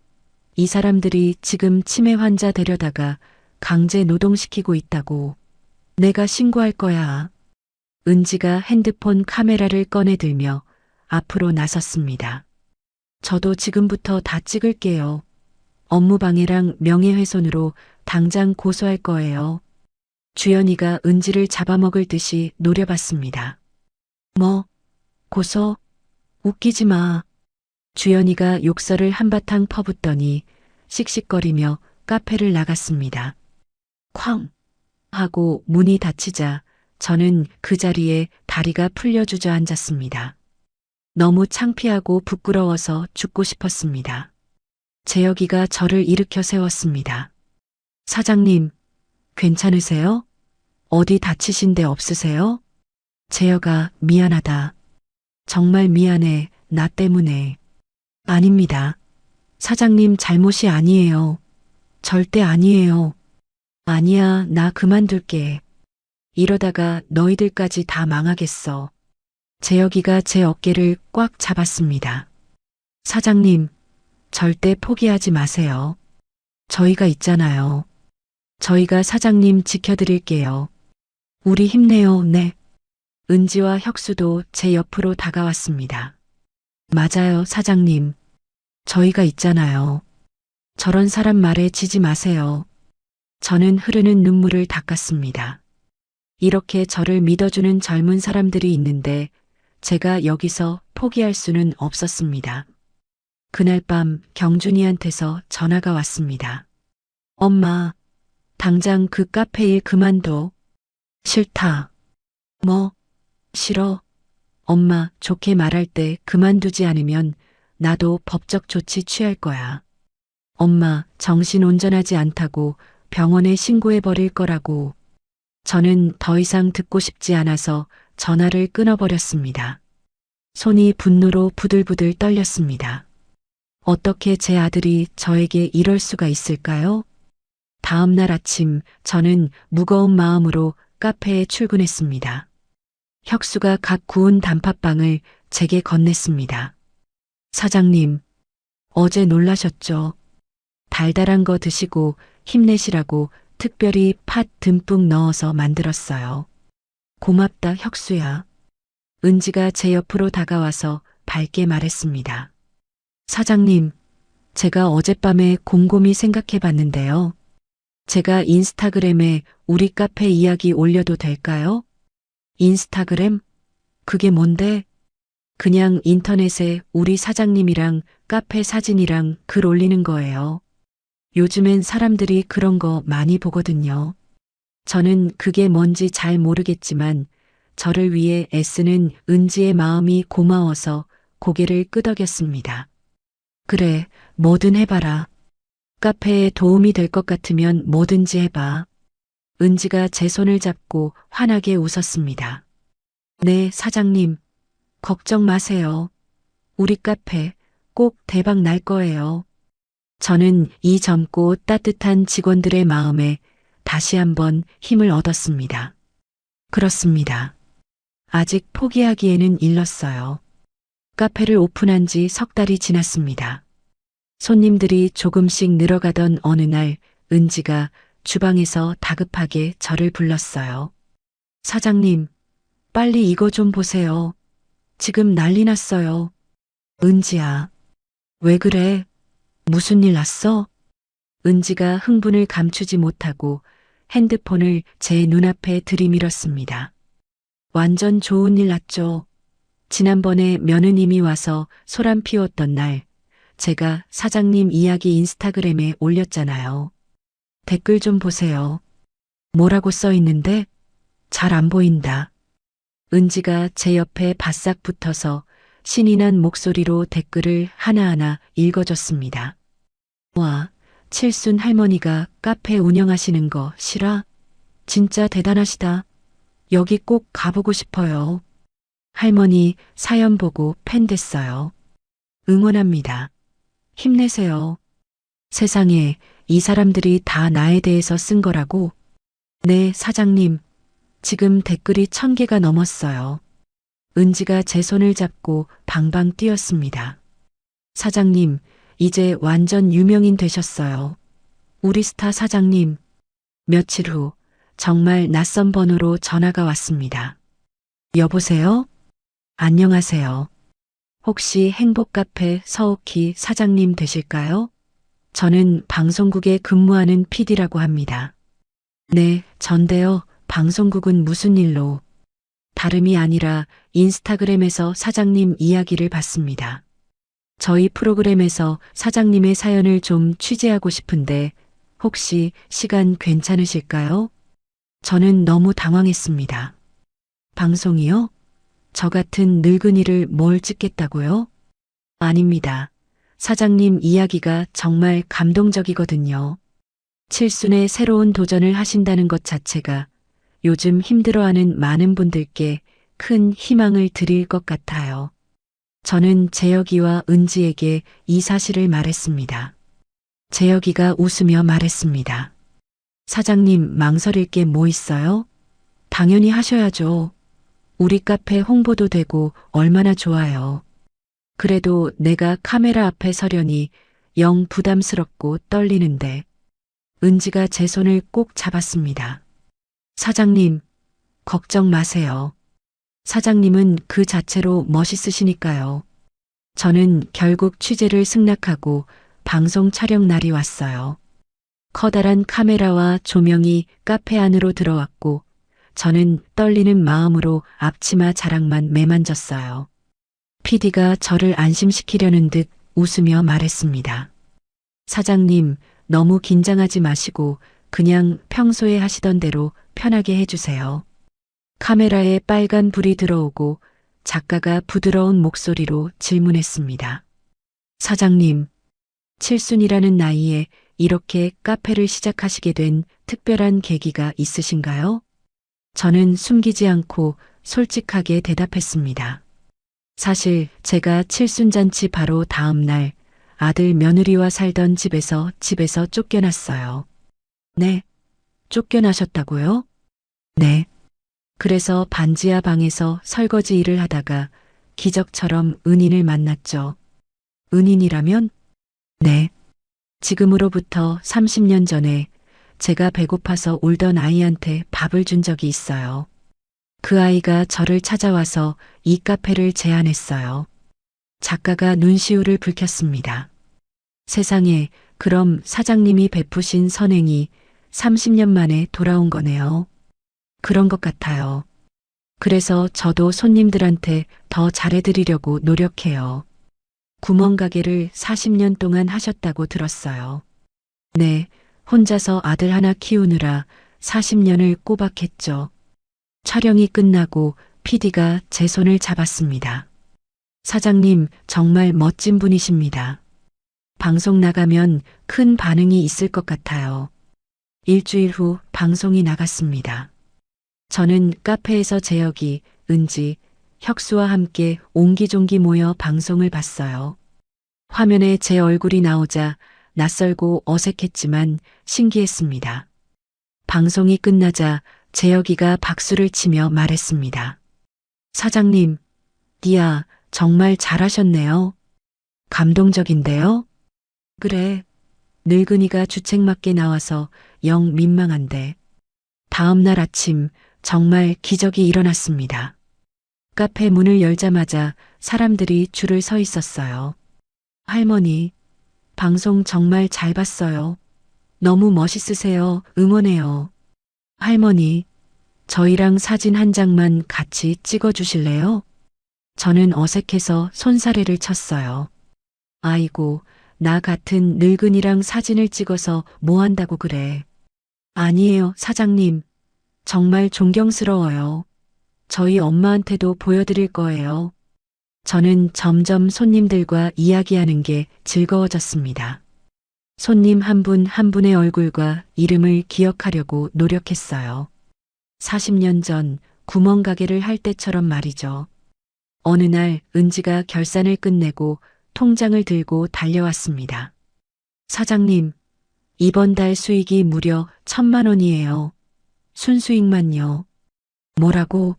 이 사람들이 지금 치매 환자 데려다가 강제 노동시키고 있다고. 내가 신고할 거야. 은지가 핸드폰 카메라를 꺼내들며 앞으로 나섰습니다. 저도 지금부터 다 찍을게요. 업무방해랑 명예훼손으로 당장 고소할 거예요. 주연이가 은지를 잡아먹을 듯이 노려봤습니다. 뭐? 고소? 웃기지 마. 주연이가 욕설을 한바탕 퍼붓더니 씩씩거리며 카페를 나갔습니다. 쾅! 하고 문이 닫히자 저는 그 자리에 다리가 풀려 주저앉았습니다. 너무 창피하고 부끄러워서 죽고 싶었습니다. 재혁이가 저를 일으켜 세웠습니다. 사장님, 괜찮으세요? 어디 다치신 데 없으세요? 재혁아, 미안하다. 정말 미안해, 나 때문에. 아닙니다. 사장님 잘못이 아니에요. 절대 아니에요. 아니야, 나 그만둘게. 이러다가 너희들까지 다 망하겠어. 재혁이가 제 어깨를 꽉 잡았습니다. 사장님, 절대 포기하지 마세요. 저희가 있잖아요. 저희가 사장님 지켜드릴게요. 우리 힘내요, 네. 은지와 혁수도 제 옆으로 다가왔습니다. 맞아요, 사장님. 저희가 있잖아요. 저런 사람 말에 지지 마세요. 저는 흐르는 눈물을 닦았습니다. 이렇게 저를 믿어주는 젊은 사람들이 있는데 제가 여기서 포기할 수는 없었습니다. 그날 밤 경준이한테서 전화가 왔습니다. 엄마, 당장 그 카페 일 그만둬. 싫다. 뭐? 싫어. 엄마, 좋게 말할 때 그만두지 않으면 나도 법적 조치 취할 거야. 엄마, 정신 온전하지 않다고 병원에 신고해 버릴 거라고. 저는 더 이상 듣고 싶지 않아서 전화를 끊어버렸습니다. 손이 분노로 부들부들 떨렸습니다. 어떻게 제 아들이 저에게 이럴 수가 있을까요? 다음 날 아침 저는 무거운 마음으로 카페에 출근했습니다. 혁수가 갓 구운 단팥빵을 제게 건넸습니다. 사장님, 어제 놀라셨죠? 달달한 거 드시고 힘내시라고 특별히 팥 듬뿍 넣어서 만들었어요. 고맙다, 혁수야. 은지가 제 옆으로 다가와서 밝게 말했습니다. 사장님, 제가 어젯밤에 곰곰이 생각해 봤는데요. 제가 인스타그램에 우리 카페 이야기 올려도 될까요? 인스타그램? 그게 뭔데? 그냥 인터넷에 우리 사장님이랑 카페 사진이랑 글 올리는 거예요. 요즘엔 사람들이 그런 거 많이 보거든요. 저는 그게 뭔지 잘 모르겠지만 저를 위해 애쓰는 은지의 마음이 고마워서 고개를 끄덕였습니다. 그래, 뭐든 해봐라. 카페에 도움이 될 것 같으면 뭐든지 해봐. 은지가 제 손을 잡고 환하게 웃었습니다. 네, 사장님. 걱정 마세요. 우리 카페 꼭 대박 날 거예요. 저는 이 젊고 따뜻한 직원들의 마음에 다시 한번 힘을 얻었습니다. 그렇습니다. 아직 포기하기에는 일렀어요. 카페를 오픈한 지 석 달이 지났습니다. 손님들이 조금씩 늘어가던 어느 날 은지가 주방에서 다급하게 저를 불렀어요. 사장님, 빨리 이거 좀 보세요. 지금 난리 났어요. 은지야, 왜 그래? 무슨 일 났어? 은지가 흥분을 감추지 못하고 핸드폰을 제 눈앞에 들이밀었습니다. 완전 좋은 일 났죠. 지난번에 며느님이 와서 소란 피웠던 날 제가 사장님 이야기 인스타그램에 올렸잖아요. 댓글 좀 보세요. 뭐라고 써 있는데? 잘 안 보인다. 은지가 제 옆에 바싹 붙어서 신이 난 목소리로 댓글을 하나하나 읽어줬습니다. 와, 칠순 할머니가 카페 운영하시는 거 실화? 진짜 대단하시다. 여기 꼭 가보고 싶어요. 할머니 사연 보고 팬 됐어요. 응원합니다. 힘내세요. 세상에 이 사람들이 다 나에 대해서 쓴 거라고? 네, 사장님. 지금 댓글이 1000개가 넘었어요. 은지가 제 손을 잡고 방방 뛰었습니다. 사장님, 이제 완전 유명인 되셨어요. 우리 스타 사장님. 며칠 후 정말 낯선 번호로 전화가 왔습니다. 여보세요? 안녕하세요. 혹시 행복카페 서옥희 사장님 되실까요? 저는 방송국에 근무하는 PD라고 합니다. 네, 전데요. 방송국은 무슨 일로? 다름이 아니라 인스타그램에서 사장님 이야기를 봤습니다. 저희 프로그램에서 사장님의 사연을 좀 취재하고 싶은데 혹시 시간 괜찮으실까요? 저는 너무 당황했습니다. 방송이요? 저 같은 늙은이를 뭘 찍겠다고요? 아닙니다. 사장님 이야기가 정말 감동적이거든요. 칠순의 새로운 도전을 하신다는 것 자체가 요즘 힘들어하는 많은 분들께 큰 희망을 드릴 것 같아요. 저는 재혁이와 은지에게 이 사실을 말했습니다. 재혁이가 웃으며 말했습니다. 사장님 망설일 게 뭐 있어요? 당연히 하셔야죠. 우리 카페 홍보도 되고 얼마나 좋아요. 그래도 내가 카메라 앞에 서려니 영 부담스럽고 떨리는데 은지가 제 손을 꼭 잡았습니다. 사장님, 걱정 마세요. 사장님은 그 자체로 멋있으시니까요. 저는 결국 취재를 승낙하고 방송 촬영 날이 왔어요. 커다란 카메라와 조명이 카페 안으로 들어왔고 저는 떨리는 마음으로 앞치마 자락만 매만졌어요. PD가 저를 안심시키려는 듯 웃으며 말했습니다. 사장님, 너무 긴장하지 마시고 그냥 평소에 하시던 대로 편하게 해주세요. 카메라에 빨간 불이 들어오고 작가가 부드러운 목소리로 질문했습니다. 사장님, 칠순이라는 나이에 이렇게 카페를 시작하시게 된 특별한 계기가 있으신가요? 저는 숨기지 않고 솔직하게 대답했습니다. 사실 제가 칠순잔치 바로 다음 날 아들 며느리와 살던 집에서 쫓겨났어요. 네, 쫓겨나셨다고요? 네. 그래서 반지하 방에서 설거지 일을 하다가 기적처럼 은인을 만났죠. 은인이라면? 네. 지금으로부터 30년 전에 제가 배고파서 울던 아이한테 밥을 준 적이 있어요. 그 아이가 저를 찾아와서 이 카페를 제안했어요. 작가가 눈시울을 붉혔습니다. 세상에, 그럼 사장님이 베푸신 선행이 30년 만에 돌아온 거네요. 그런 것 같아요. 그래서 저도 손님들한테 더 잘해드리려고 노력해요. 구멍가게를 40년 동안 하셨다고 들었어요. 네, 혼자서 아들 하나 키우느라 40년을 꼬박했죠. 촬영이 끝나고 PD가 제 손을 잡았습니다. 사장님, 정말 멋진 분이십니다. 방송 나가면 큰 반응이 있을 것 같아요. 일주일 후 방송이 나갔습니다. 저는 카페에서 재혁이, 은지, 혁수와 함께 옹기종기 모여 방송을 봤어요. 화면에 제 얼굴이 나오자 낯설고 어색했지만 신기했습니다. 방송이 끝나자 재혁이가 박수를 치며 말했습니다. 사장님, 디아, 정말 잘하셨네요. 감동적인데요? 그래, 늙은이가 주책맞게 나와서 영 민망한데. 다음 날 아침 정말 기적이 일어났습니다. 카페 문을 열자마자 사람들이 줄을 서 있었어요. 할머니, 방송 정말 잘 봤어요. 너무 멋있으세요. 응원해요. 할머니, 저희랑 사진 한 장만 같이 찍어주실래요? 저는 어색해서 손사래를 쳤어요. 아이고, 나 같은 늙은이랑 사진을 찍어서 뭐 한다고 그래. 아니에요, 사장님. 정말 존경스러워요. 저희 엄마한테도 보여드릴 거예요. 저는 점점 손님들과 이야기하는 게 즐거워졌습니다. 손님 한 분 한 분의 얼굴과 이름을 기억하려고 노력했어요. 40년 전 구멍가게를 할 때처럼 말이죠. 어느 날 은지가 결산을 끝내고 통장을 들고 달려왔습니다. 사장님, 이번 달 수익이 무려 1,000만 원이에요. 순수익만요. 뭐라고?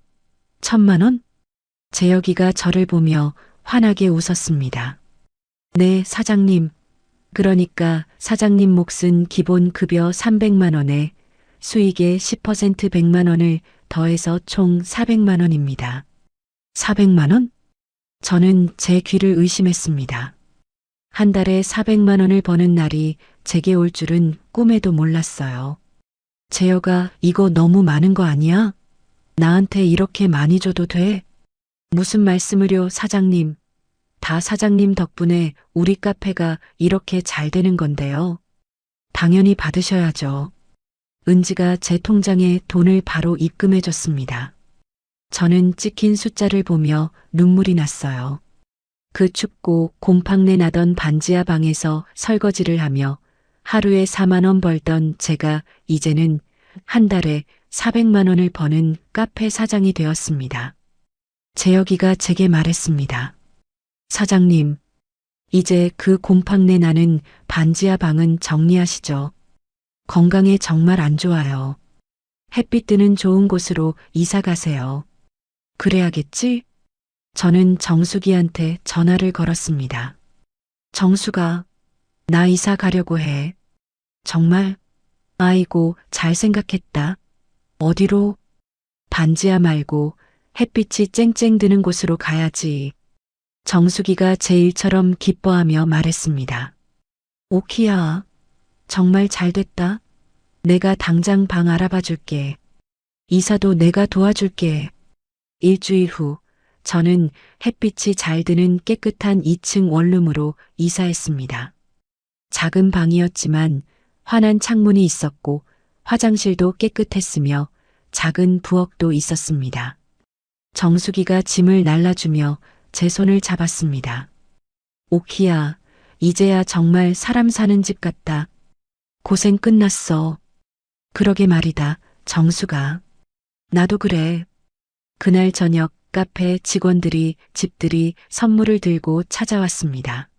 1,000만 원? 재혁이가 저를 보며 환하게 웃었습니다. 네, 사장님. 그러니까 사장님 몫은 기본 급여 300만 원에 수익의 10% 100만 원을 더해서 총 400만 원입니다. 400만 원? 저는 제 귀를 의심했습니다. 한 달에 400만 원을 버는 날이 제게 올 줄은 꿈에도 몰랐어요. 재혁아, 이거 너무 많은 거 아니야? 나한테 이렇게 많이 줘도 돼? 무슨 말씀을요, 사장님. 다 사장님 덕분에 우리 카페가 이렇게 잘 되는 건데요. 당연히 받으셔야죠. 은지가 제 통장에 돈을 바로 입금해 줬습니다. 저는 찍힌 숫자를 보며 눈물이 났어요. 그 춥고 곰팡내 나던 반지하 방에서 설거지를 하며 하루에 4만 원 벌던 제가 이제는 한 달에 400만 원을 버는 카페 사장이 되었습니다. 재혁이가 제게 말했습니다. 사장님, 이제 그 곰팡내 나는 반지하 방은 정리하시죠. 건강에 정말 안 좋아요. 햇빛 드는 좋은 곳으로 이사 가세요. 그래야겠지? 저는 정수기한테 전화를 걸었습니다. 정수가, 나 이사 가려고 해. 정말? 아이고, 잘 생각했다. 어디로? 반지하 말고 햇빛이 쨍쨍 드는 곳으로 가야지. 정수기가 제 일처럼 기뻐하며 말했습니다. 오키야, 정말 잘 됐다. 내가 당장 방 알아봐 줄게. 이사도 내가 도와줄게. 일주일 후, 저는 햇빛이 잘 드는 깨끗한 2층 원룸으로 이사했습니다. 작은 방이었지만 환한 창문이 있었고 화장실도 깨끗했으며 작은 부엌도 있었습니다. 정수기가 짐을 날라주며 제 손을 잡았습니다. 오키야, 이제야 정말 사람 사는 집 같다. 고생 끝났어. 그러게 말이다, 정수가. 나도 그래. 그날 저녁 카페 직원들이 집들이 선물을 들고 찾아왔습니다.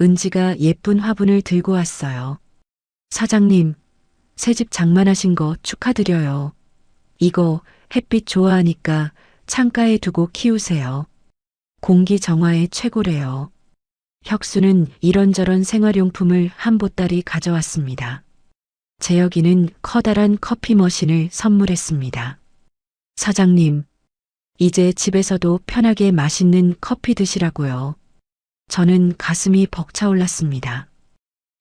은지가 예쁜 화분을 들고 왔어요. 사장님, 새집 장만하신 거 축하드려요. 이거 햇빛 좋아하니까 창가에 두고 키우세요. 공기 정화에 최고래요. 혁수는 이런저런 생활용품을 한 보따리 가져왔습니다. 재혁이는 커다란 커피 머신을 선물했습니다. 사장님, 이제 집에서도 편하게 맛있는 커피 드시라고요. 저는 가슴이 벅차올랐습니다.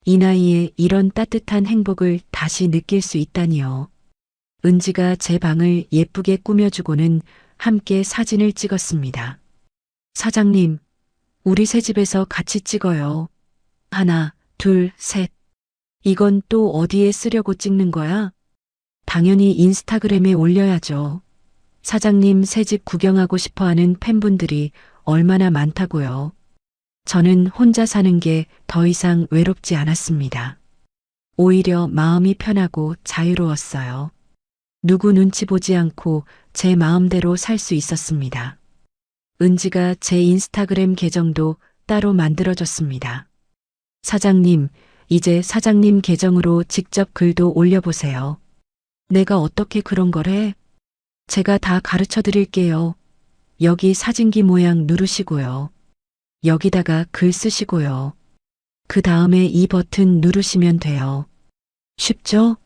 이 나이에 이런 따뜻한 행복을 다시 느낄 수 있다니요. 은지가 제 방을 예쁘게 꾸며주고는 함께 사진을 찍었습니다. 사장님, 우리 새 집에서 같이 찍어요. 하나, 둘, 셋. 이건 또 어디에 쓰려고 찍는 거야? 당연히 인스타그램에 올려야죠. 사장님 새 집 구경하고 싶어 하는 팬분들이 얼마나 많다고요. 저는 혼자 사는 게 더 이상 외롭지 않았습니다. 오히려 마음이 편하고 자유로웠어요. 누구 눈치 보지 않고 제 마음대로 살 수 있었습니다. 은지가 제 인스타그램 계정도 따로 만들어줬습니다. 사장님, 이제 사장님 계정으로 직접 글도 올려보세요. 내가 어떻게 그런 걸 해? 제가 다 가르쳐 드릴게요. 여기 사진기 모양 누르시고요. 여기다가 글 쓰시고요. 그 다음에 이 버튼 누르시면 돼요. 쉽죠?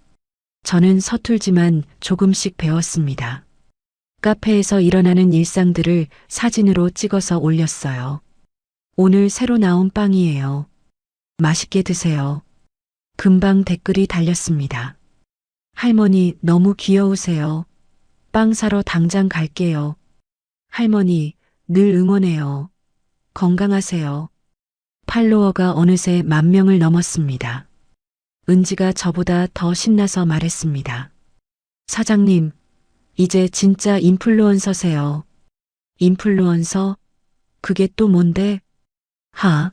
저는 서툴지만 조금씩 배웠습니다. 카페에서 일어나는 일상들을 사진으로 찍어서 올렸어요. 오늘 새로 나온 빵이에요. 맛있게 드세요. 금방 댓글이 달렸습니다. 할머니 너무 귀여우세요. 빵 사러 당장 갈게요. 할머니 늘 응원해요. 건강하세요. 팔로워가 어느새 10,000명을 넘었습니다. 은지가 저보다 더 신나서 말했습니다. 사장님, 이제 진짜 인플루언서세요. 인플루언서? 그게 또 뭔데? 하,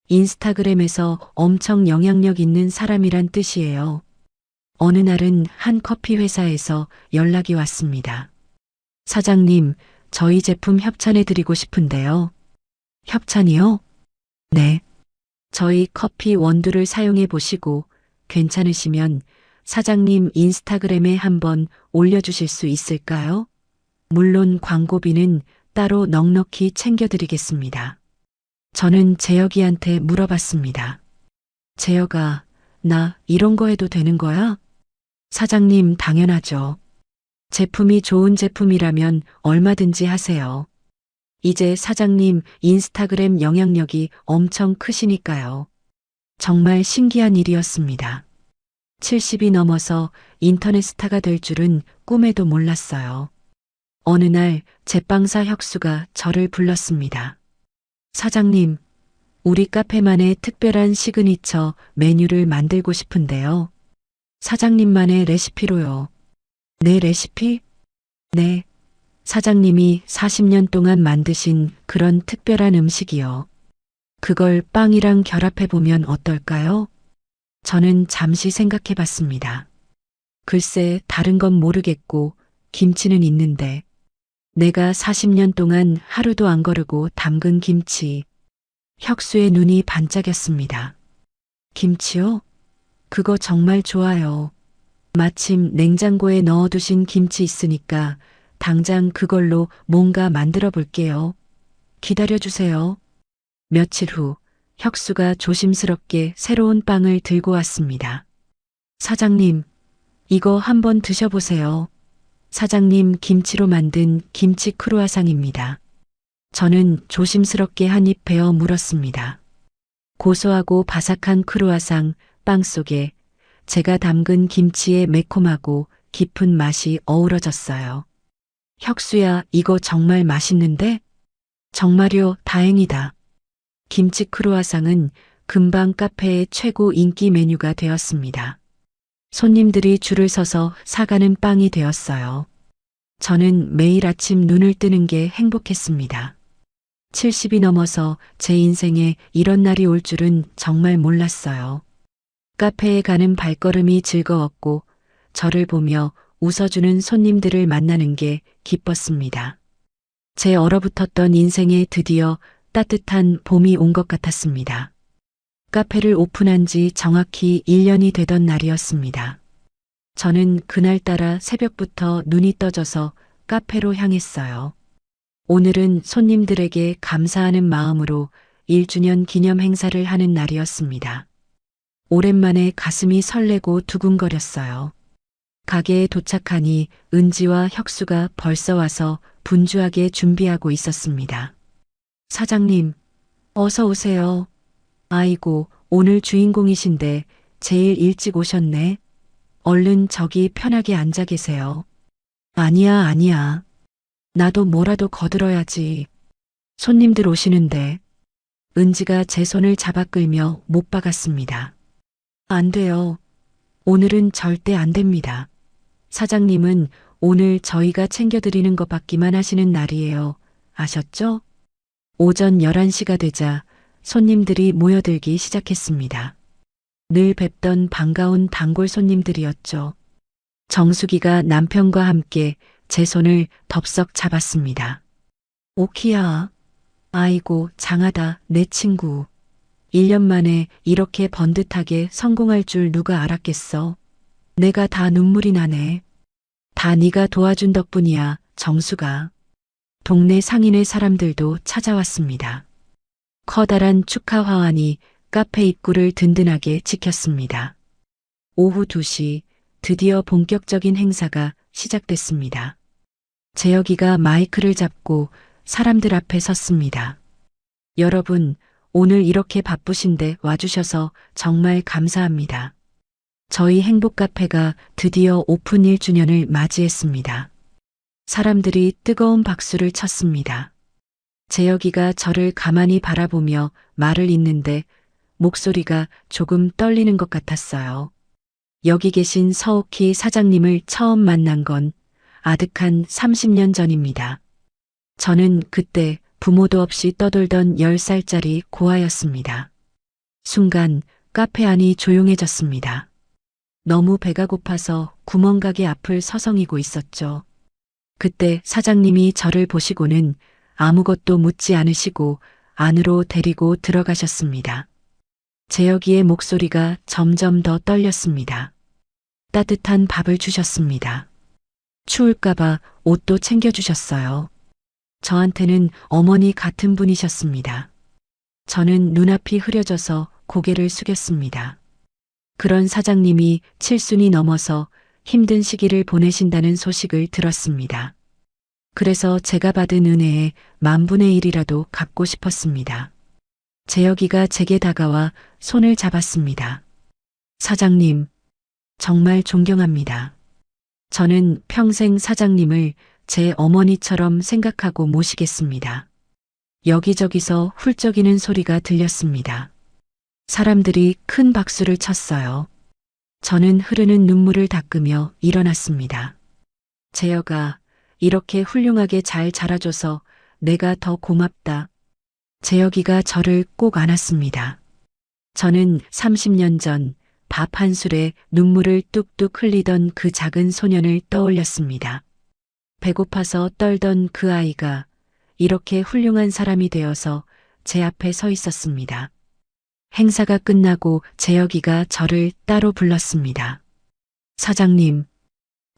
인스타그램에서 엄청 영향력 있는 사람이란 뜻이에요. 어느 날은 한 커피 회사에서 연락이 왔습니다. 사장님, 저희 제품 협찬해 드리고 싶은데요. 협찬이요? 네. 저희 커피 원두를 사용해 보시고 괜찮으시면 사장님 인스타그램에 한번 올려주실 수 있을까요? 물론 광고비는 따로 넉넉히 챙겨드리겠습니다. 저는 재혁이한테 물어봤습니다. 재혁아, 나 이런 거 해도 되는 거야? 사장님, 당연하죠. 제품이 좋은 제품이라면 얼마든지 하세요. 이제 사장님 인스타그램 영향력이 엄청 크시니까요. 정말 신기한 일이었습니다. 70이 넘어서 인터넷 스타가 될 줄은 꿈에도 몰랐어요. 어느 날 제빵사 혁수가 저를 불렀습니다. 사장님, 우리 카페만의 특별한 시그니처 메뉴를 만들고 싶은데요. 사장님만의 레시피로요. 내 레시피? 네. 사장님이 40년 동안 만드신 그런 특별한 음식이요. 그걸 빵이랑 결합해보면 어떨까요? 저는 잠시 생각해 봤습니다. 글쎄, 다른 건 모르겠고, 김치는 있는데, 내가 40년 동안 하루도 안 거르고 담근 김치. 혁수의 눈이 반짝였습니다. 김치요? 그거 정말 좋아요. 마침 냉장고에 넣어두신 김치 있으니까 당장 그걸로 뭔가 만들어 볼게요. 기다려주세요. 며칠 후 혁수가 조심스럽게 새로운 빵을 들고 왔습니다. 사장님, 이거 한번 드셔보세요. 사장님 김치로 만든 김치 크루아상입니다. 저는 조심스럽게 한 입 베어 물었습니다. 고소하고 바삭한 크루아상 빵 속에 제가 담근 김치의 매콤하고 깊은 맛이 어우러졌어요. 혁수야, 이거 정말 맛있는데? 정말요, 다행이다. 김치 크루아상은 금방 카페의 최고 인기 메뉴가 되었습니다. 손님들이 줄을 서서 사가는 빵이 되었어요. 저는 매일 아침 눈을 뜨는 게 행복했습니다. 70이 넘어서 제 인생에 이런 날이 올 줄은 정말 몰랐어요. 카페에 가는 발걸음이 즐거웠고 저를 보며 웃어주는 손님들을 만나는 게 기뻤습니다. 제 얼어붙었던 인생에 드디어 따뜻한 봄이 온 것 같았습니다. 카페를 오픈한 지 정확히 1년이 되던 날이었습니다. 저는 그날따라 새벽부터 눈이 떠져서 카페로 향했어요. 오늘은 손님들에게 감사하는 마음으로 1주년 기념 행사를 하는 날이었습니다. 오랜만에 가슴이 설레고 두근거렸어요. 가게에 도착하니 은지와 혁수가 벌써 와서 분주하게 준비하고 있었습니다. 사장님, 어서 오세요. 아이고, 오늘 주인공이신데 제일 일찍 오셨네. 얼른 저기 편하게 앉아 계세요. 아니야. 나도 뭐라도 거들어야지. 손님들 오시는데. 은지가 제 손을 잡아 끌며 못 박았습니다. 안 돼요. 오늘은 절대 안 됩니다. 사장님은 오늘 저희가 챙겨드리는 것 받기만 하시는 날이에요. 아셨죠? 오전 11시가 되자 손님들이 모여들기 시작했습니다. 늘 뵙던 반가운 단골 손님들이었죠. 정수기가 남편과 함께 제 손을 덥석 잡았습니다. 오키야. 아이고, 장하다, 내 친구. 1년 만에 이렇게 번듯하게 성공할 줄 누가 알았겠어. 내가 다 눈물이 나네. 다 네가 도와준 덕분이야, 정수가. 동네 상인의 사람들도 찾아왔습니다. 커다란 축하 화환이 카페 입구를 든든하게 지켰습니다. 오후 2시 드디어 본격적인 행사가 시작됐습니다. 재혁이가 마이크를 잡고 사람들 앞에 섰습니다. 여러분, 오늘 이렇게 바쁘신데 와주셔서 정말 감사합니다. 저희 행복 카페가 드디어 오픈 1주년을 맞이했습니다. 사람들이 뜨거운 박수를 쳤습니다. 재혁이가 저를 가만히 바라보며 말을 잇는데 목소리가 조금 떨리는 것 같았어요. 여기 계신 서옥희 사장님을 처음 만난 건 아득한 30년 전입니다. 저는 그때 부모도 없이 떠돌던 10살짜리 고아였습니다. 순간 카페 안이 조용해졌습니다. 너무 배가 고파서 구멍가게 앞을 서성이고 있었죠. 그때 사장님이 저를 보시고는 아무것도 묻지 않으시고 안으로 데리고 들어가셨습니다. 재혁이의 목소리가 점점 더 떨렸습니다. 따뜻한 밥을 주셨습니다. 추울까봐 옷도 챙겨주셨어요. 저한테는 어머니 같은 분이셨습니다. 저는 눈앞이 흐려져서 고개를 숙였습니다. 그런 사장님이 칠순이 넘어서 힘든 시기를 보내신다는 소식을 들었습니다. 그래서 제가 받은 은혜의 10,000분의 1이라도 갚고 싶었습니다. 재혁이가 제게 다가와 손을 잡았습니다. 사장님, 정말 존경합니다. 저는 평생 사장님을 제 어머니처럼 생각하고 모시겠습니다. 여기저기서 훌쩍이는 소리가 들렸습니다. 사람들이 큰 박수를 쳤어요. 저는 흐르는 눈물을 닦으며 일어났습니다. 재혁아, 이렇게 훌륭하게 잘 자라줘서 내가 더 고맙다. 재혁이가 저를 꼭 안았습니다. 저는 30년 전 밥 한 술에 눈물을 뚝뚝 흘리던 그 작은 소년을 떠올렸습니다. 배고파서 떨던 그 아이가 이렇게 훌륭한 사람이 되어서 제 앞에 서 있었습니다. 행사가 끝나고 재혁이가 저를 따로 불렀습니다. 사장님,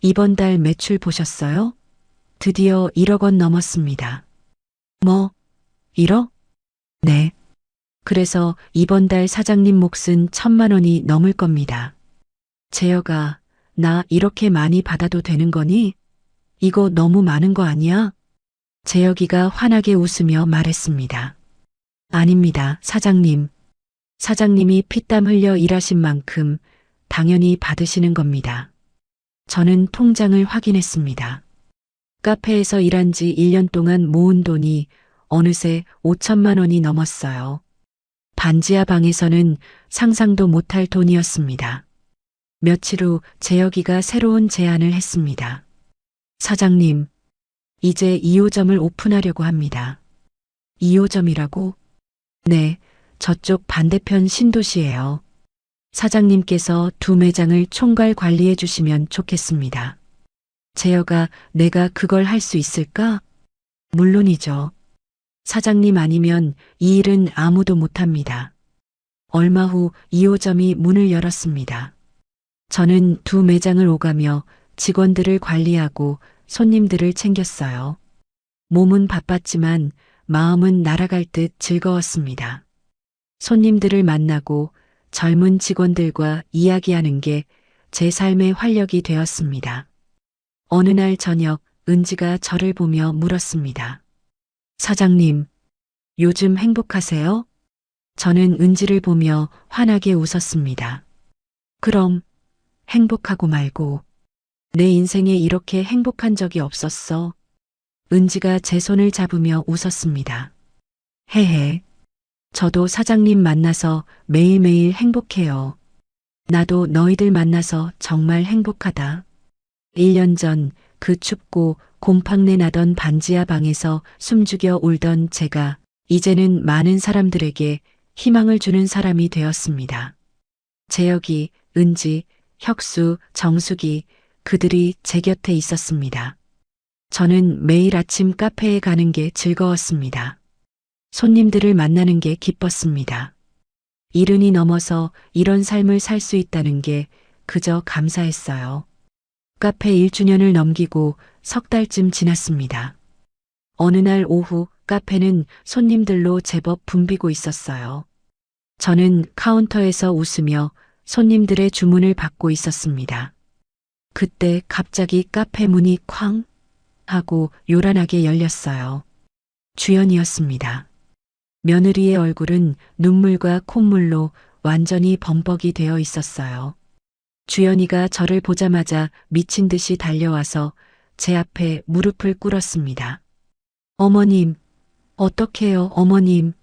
이번 달 매출 보셨어요? 드디어 1억 원 넘었습니다. 뭐, 1억? 네. 그래서 이번 달 사장님 몫은 1,000,000원이 넘을 겁니다. 재혁아, 나 이렇게 많이 받아도 되는 거니? 이거 너무 많은 거 아니야? 재혁이가 환하게 웃으며 말했습니다. 아닙니다, 사장님. 사장님이 피땀 흘려 일하신 만큼 당연히 받으시는 겁니다. 저는 통장을 확인했습니다. 카페에서 일한 지 1년 동안 모은 돈이 어느새 5천만 원이 넘었어요. 반지하 방에서는 상상도 못할 돈이었습니다. 며칠 후 재혁이가 새로운 제안을 했습니다. 사장님, 이제 2호점을 오픈하려고 합니다. 2호점이라고? 네, 저쪽 반대편 신도시예요. 사장님께서 2매장을 총괄 관리해 주시면 좋겠습니다. 재혁아, 내가 그걸 할 수 있을까? 물론이죠. 사장님 아니면 이 일은 아무도 못합니다. 얼마 후 2호점이 문을 열었습니다. 저는 2매장을 오가며 직원들을 관리하고 손님들을 챙겼어요. 몸은 바빴지만 마음은 날아갈 듯 즐거웠습니다. 손님들을 만나고 젊은 직원들과 이야기하는 게 제 삶의 활력이 되었습니다. 어느 날 저녁 은지가 저를 보며 물었습니다. 사장님, 요즘 행복하세요? 저는 은지를 보며 환하게 웃었습니다. 그럼 행복하고 말고 내 인생에 이렇게 행복한 적이 없었어. 은지가 제 손을 잡으며 웃었습니다. 헤헤. 저도 사장님 만나서 매일매일 행복해요. 나도 너희들 만나서 정말 행복하다. 1년 전 그 춥고 곰팡내 나던 반지하 방에서 숨죽여 울던 제가 이제는 많은 사람들에게 희망을 주는 사람이 되었습니다. 재혁이, 은지, 혁수, 정숙이 그들이 제 곁에 있었습니다. 저는 매일 아침 카페에 가는 게 즐거웠습니다. 손님들을 만나는 게 기뻤습니다. 70이 넘어서 이런 삶을 살 수 있다는 게 그저 감사했어요. 카페 1주년을 넘기고 석 달쯤 지났습니다. 어느 날 오후 카페는 손님들로 제법 붐비고 있었어요. 저는 카운터에서 웃으며 손님들의 주문을 받고 있었습니다. 그때 갑자기 카페 문이 쾅 하고 요란하게 열렸어요. 주연이었습니다. 며느리의 얼굴은 눈물과 콧물로 완전히 범벅이 되어 있었어요. 주연이가 저를 보자마자 미친 듯이 달려와서 제 앞에 무릎을 꿇었습니다. 어머님, 어떡해요, 어머님.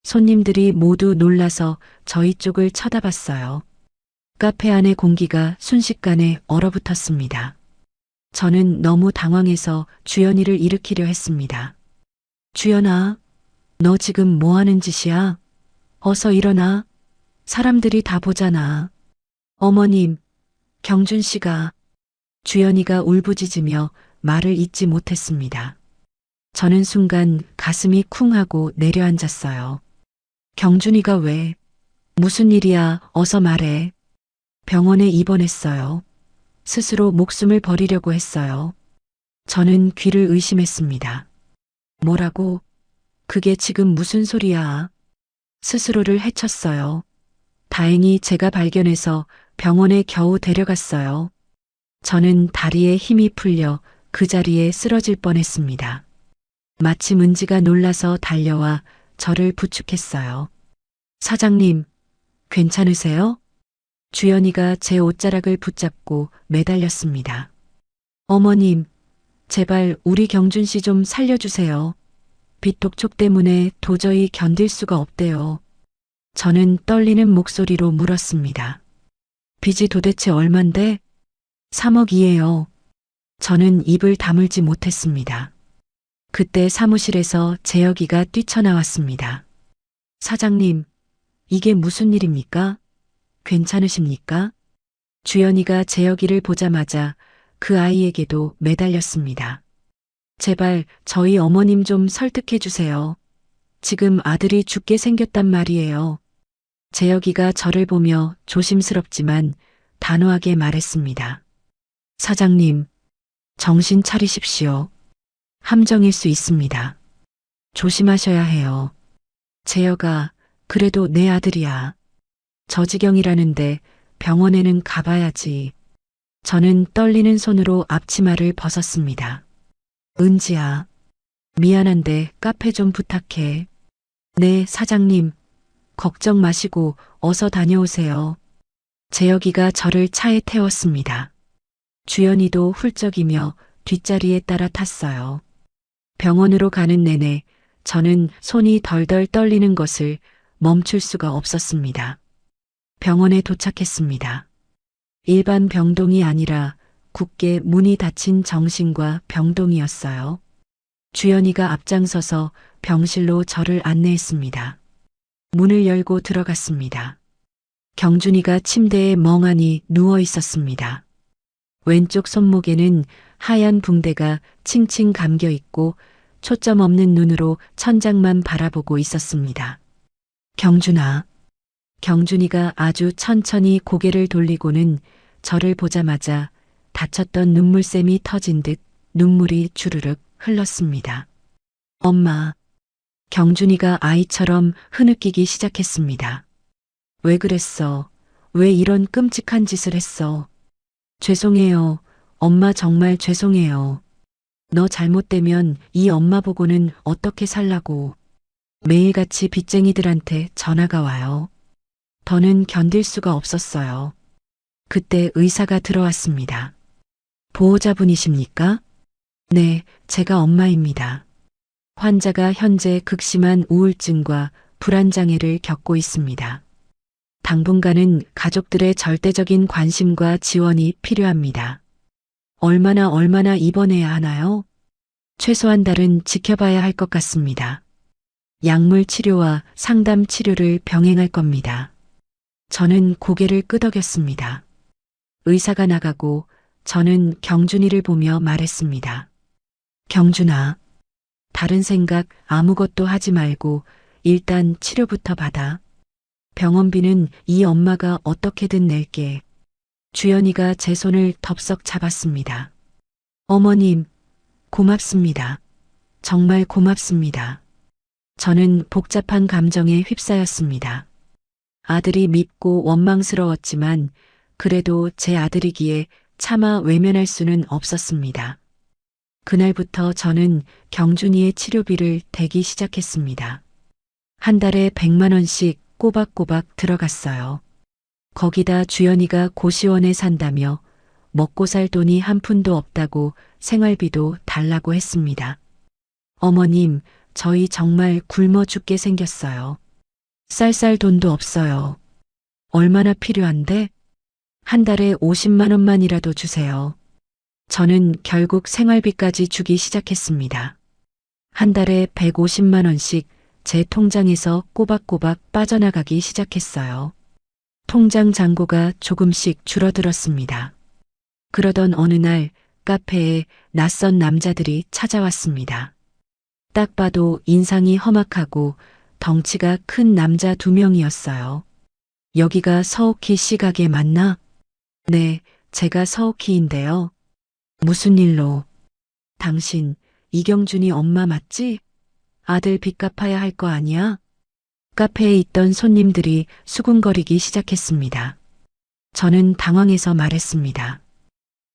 손님들이 모두 놀라서 저희 쪽을 쳐다봤어요. 카페 안의 공기가 순식간에 얼어붙었습니다. 저는 너무 당황해서 주연이를 일으키려 했습니다. 주연아, 너 지금 뭐 하는 짓이야? 어서 일어나. 사람들이 다 보잖아. 어머님, 경준 씨가. 주연이가 울부짖으며 말을 잇지 못했습니다. 저는 순간 가슴이 쿵 하고 내려앉았어요. 경준이가 왜? 무슨 일이야? 어서 말해. 병원에 입원했어요. 스스로 목숨을 버리려고 했어요. 저는 귀를 의심했습니다. 뭐라고? 그게 지금 무슨 소리야? 스스로를 해쳤어요. 다행히 제가 발견해서 병원에 겨우 데려갔어요. 저는 다리에 힘이 풀려 그 자리에 쓰러질 뻔했습니다. 마침 은지가 놀라서 달려와 저를 부축했어요. 사장님, 괜찮으세요? 주연이가 제 옷자락을 붙잡고 매달렸습니다. 어머님, 제발 우리 경준 씨 좀 살려주세요. 빚독촉 때문에 도저히 견딜 수가 없대요. 저는 떨리는 목소리로 물었습니다. 빚이 도대체 얼만데? 3억이에요. 저는 입을 다물지 못했습니다. 그때 사무실에서 재혁이가 뛰쳐나왔습니다. 사장님, 이게 무슨 일입니까? 괜찮으십니까? 주연이가 재혁이를 보자마자 그 아이에게도 매달렸습니다. 제발 저희 어머님 좀 설득해 주세요. 지금 아들이 죽게 생겼단 말이에요. 재혁이가 저를 보며 조심스럽지만 단호하게 말했습니다. 사장님, 정신 차리십시오. 함정일 수 있습니다. 조심하셔야 해요. 재혁아, 그래도 내 아들이야. 저 지경이라는데 병원에는 가봐야지. 저는 떨리는 손으로 앞치마를 벗었습니다. 은지야, 미안한데 카페 좀 부탁해. 네, 사장님. 걱정 마시고 어서 다녀오세요. 재혁이가 저를 차에 태웠습니다. 주연이도 훌쩍이며 뒷자리에 따라 탔어요. 병원으로 가는 내내 저는 손이 덜덜 떨리는 것을 멈출 수가 없었습니다. 병원에 도착했습니다. 일반 병동이 아니라 굳게 문이 닫힌 정신과 병동이었어요. 주연이가 앞장서서 병실로 저를 안내했습니다. 문을 열고 들어갔습니다. 경준이가 침대에 멍하니 누워 있었습니다. 왼쪽 손목에는 하얀 붕대가 칭칭 감겨 있고 초점 없는 눈으로 천장만 바라보고 있었습니다. 경준아. 경준이가 아주 천천히 고개를 돌리고는 저를 보자마자 다쳤던 눈물샘이 터진 듯 눈물이 주르륵 흘렀습니다. 엄마. 경준이가 아이처럼 흐느끼기 시작했습니다. 왜 그랬어? 왜 이런 끔찍한 짓을 했어? 죄송해요. 엄마 정말 죄송해요. 너 잘못되면 이 엄마 보고는 어떻게 살라고. 매일같이 빚쟁이들한테 전화가 와요. 더는 견딜 수가 없었어요. 그때 의사가 들어왔습니다. 보호자분이십니까? 네, 제가 엄마입니다. 환자가 현재 극심한 우울증과 불안장애를 겪고 있습니다. 당분간은 가족들의 절대적인 관심과 지원이 필요합니다. 얼마나 입원해야 하나요? 최소한 달은 지켜봐야 할 것 같습니다. 약물 치료와 상담 치료를 병행할 겁니다. 저는 고개를 끄덕였습니다. 의사가 나가고 저는 경준이를 보며 말했습니다. 경준아, 다른 생각 아무것도 하지 말고 일단 치료부터 받아. 병원비는 이 엄마가 어떻게든 낼게. 주연이가 제 손을 덥석 잡았습니다. 어머님, 고맙습니다. 정말 고맙습니다. 저는 복잡한 감정에 휩싸였습니다. 아들이 밉고 원망스러웠지만 그래도 제 아들이기에 차마 외면할 수는 없었습니다. 그날부터 저는 경준이의 치료비를 대기 시작했습니다. 한 달에 100만 원씩 꼬박꼬박 들어갔어요. 거기다 주연이가 고시원에 산다며 먹고 살 돈이 한 푼도 없다고 생활비도 달라고 했습니다. 어머님, 저희 정말 굶어 죽게 생겼어요. 쌀 돈도 없어요. 얼마나 필요한데? 한 달에 50만 원만이라도 주세요. 저는 결국 생활비까지 주기 시작했습니다. 한 달에 150만 원씩 제 통장에서 꼬박꼬박 빠져나가기 시작했어요. 통장 잔고가 조금씩 줄어들었습니다. 그러던 어느 날 카페에 낯선 남자들이 찾아왔습니다. 딱 봐도 인상이 험악하고 덩치가 큰 남자 2명이었어요. 여기가 서옥희 씨 가게 맞나? 네, 제가 서옥희인데요. 무슨 일로? 당신 이경준이 엄마 맞지? 아들 빚 갚아야 할 거 아니야? 카페에 있던 손님들이 수군거리기 시작했습니다. 저는 당황해서 말했습니다.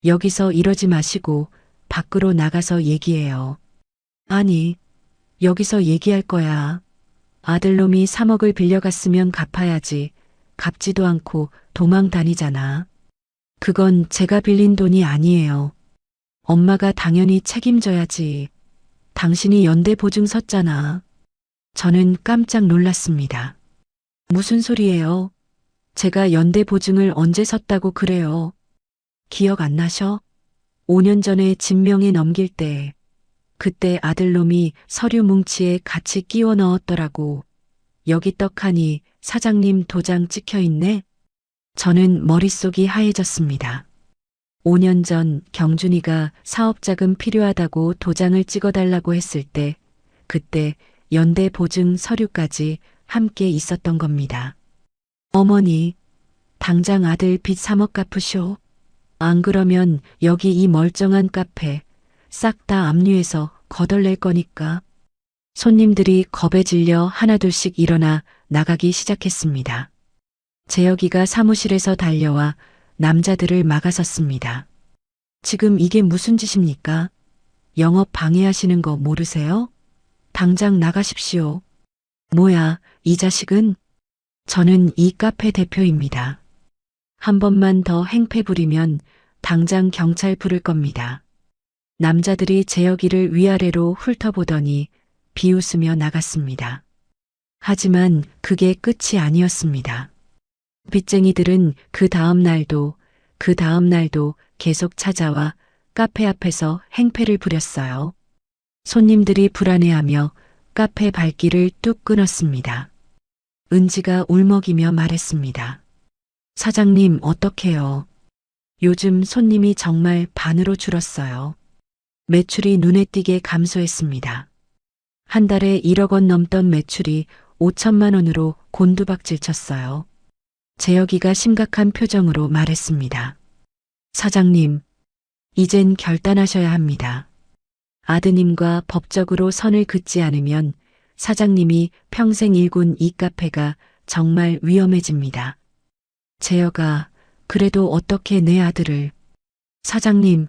여기서 이러지 마시고 밖으로 나가서 얘기해요. 아니, 여기서 얘기할 거야. 아들놈이 3억을 빌려갔으면 갚아야지. 갚지도 않고 도망 다니잖아. 그건 제가 빌린 돈이 아니에요. 엄마가 당연히 책임져야지. 당신이 연대보증 섰잖아. 저는 깜짝 놀랐습니다. 무슨 소리예요? 제가 연대보증을 언제 섰다고 그래요? 기억 안 나셔? 5년 전에 진명에 넘길 때, 그때 아들놈이 서류 뭉치에 같이 끼워 넣었더라고. 여기 떡하니 사장님 도장 찍혀 있네? 저는 머릿속이 하얘졌습니다. 5년 전 경준이가 사업자금 필요하다고 도장을 찍어달라고 했을 때, 그때 연대 보증 서류까지 함께 있었던 겁니다. 어머니, 당장 아들 빚 3억 갚으쇼. 안 그러면 여기 이 멀쩡한 카페 싹 다 압류해서 거덜낼 거니까. 손님들이 겁에 질려 하나둘씩 일어나 나가기 시작했습니다. 재혁이가 사무실에서 달려와 남자들을 막아섰습니다. 지금 이게 무슨 짓입니까? 영업 방해하시는 거 모르세요? 당장 나가십시오. 뭐야, 이 자식은? 저는 이 카페 대표입니다. 한 번만 더 행패 부리면 당장 경찰 부를 겁니다. 남자들이 재혁이를 위아래로 훑어보더니 비웃으며 나갔습니다. 하지만 그게 끝이 아니었습니다. 빚쟁이들은 그 다음 날도 계속 찾아와 카페 앞에서 행패를 부렸어요. 손님들이 불안해하며 카페 발길을 뚝 끊었습니다. 은지가 울먹이며 말했습니다. 사장님, 어떡해요? 요즘 손님이 정말 반으로 줄었어요. 매출이 눈에 띄게 감소했습니다. 한 달에 1억 원 넘던 매출이 5천만 원으로 곤두박질 쳤어요. 재혁이가 심각한 표정으로 말했습니다. 사장님, 이젠 결단하셔야 합니다. 아드님과 법적으로 선을 긋지 않으면 사장님이 평생 일군 이 카페가 정말 위험해집니다. 재혁아, 그래도 어떻게 내 아들을... 사장님,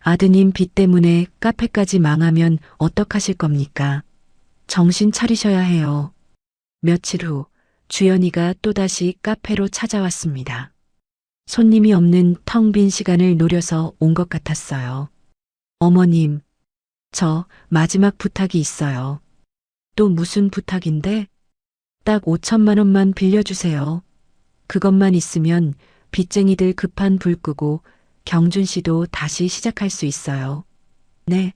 아드님 빚 때문에 카페까지 망하면 어떡하실 겁니까? 정신 차리셔야 해요. 며칠 후 주연이가 또다시 카페로 찾아왔습니다. 손님이 없는 텅 빈 시간을 노려서 온 것 같았어요. 어머님, 저 마지막 부탁이 있어요. 또 무슨 부탁인데? 딱 5천만 원만 빌려주세요. 그것만 있으면 빚쟁이들 급한 불 끄고 경준 씨도 다시 시작할 수 있어요. 네.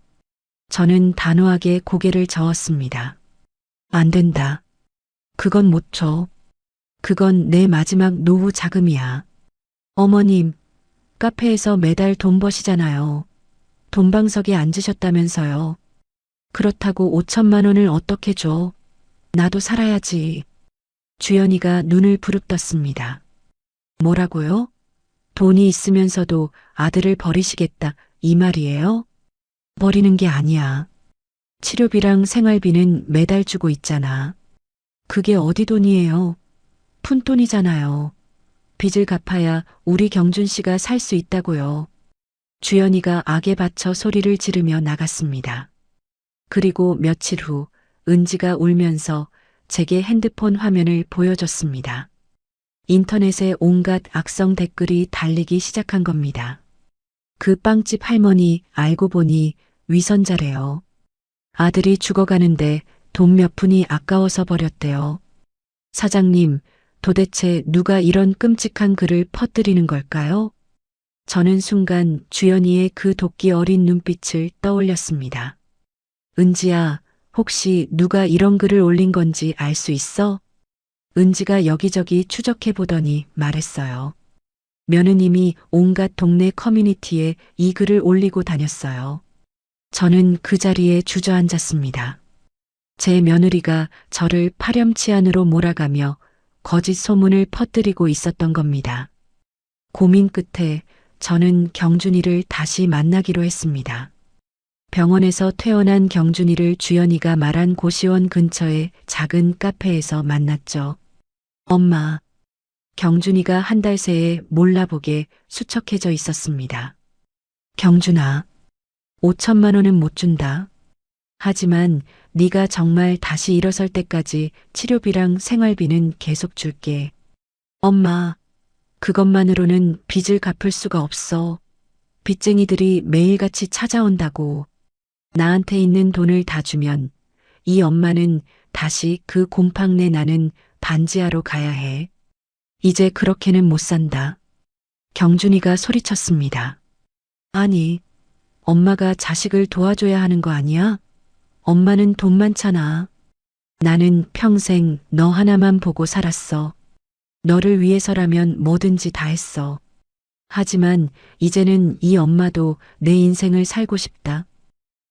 저는 단호하게 고개를 저었습니다. 안 된다. 그건 못 줘. 그건 내 마지막 노후 자금이야. 어머님, 카페에서 매달 돈 버시잖아요. 돈방석에 앉으셨다면서요. 그렇다고 5천만 원을 어떻게 줘? 나도 살아야지. 주연이가 눈을 부릅떴습니다. 뭐라고요? 돈이 있으면서도 아들을 버리시겠다, 이 말이에요? 버리는 게 아니야. 치료비랑 생활비는 매달 주고 있잖아. 그게 어디 돈이에요? 푼돈이잖아요. 빚을 갚아야 우리 경준 씨가 살 수 있다고요. 주연이가 악에 받쳐 소리를 지르며 나갔습니다. 그리고 며칠 후 은지가 울면서 제게 핸드폰 화면을 보여줬습니다. 인터넷에 온갖 악성 댓글이 달리기 시작한 겁니다. 그 빵집 할머니 알고 보니 위선자래요. 아들이 죽어가는데 돈 몇 푼이 아까워서 버렸대요. 사장님, 도대체 누가 이런 끔찍한 글을 퍼뜨리는 걸까요? 저는 순간 주연이의 그 도끼 어린 눈빛을 떠올렸습니다. 은지야, 혹시 누가 이런 글을 올린 건지 알 수 있어? 은지가 여기저기 추적해 보더니 말했어요. 며느님이 온갖 동네 커뮤니티에 이 글을 올리고 다녔어요. 저는 그 자리에 주저앉았습니다. 제 며느리가 저를 파렴치 안으로 몰아가며 거짓 소문을 퍼뜨리고 있었던 겁니다. 고민 끝에 저는 경준이를 다시 만나기로 했습니다. 병원에서 퇴원한 경준이를 주연이가 말한 고시원 근처의 작은 카페에서 만났죠. 엄마, 경준이가 한 달 새에 몰라보게 수척해져 있었습니다. 경준아, 5천만 원은 못 준다. 하지만 네가 정말 다시 일어설 때까지 치료비랑 생활비는 계속 줄게. 엄마, 그것만으로는 빚을 갚을 수가 없어. 빚쟁이들이 매일같이 찾아온다고. 나한테 있는 돈을 다 주면 이 엄마는 다시 그 곰팡내 나는 반지하로 가야 해. 이제 그렇게는 못 산다. 경준이가 소리쳤습니다. 아니, 엄마가 자식을 도와줘야 하는 거 아니야? 엄마는 돈 많잖아. 나는 평생 너 하나만 보고 살았어. 너를 위해서라면 뭐든지 다 했어. 하지만 이제는 이 엄마도 내 인생을 살고 싶다.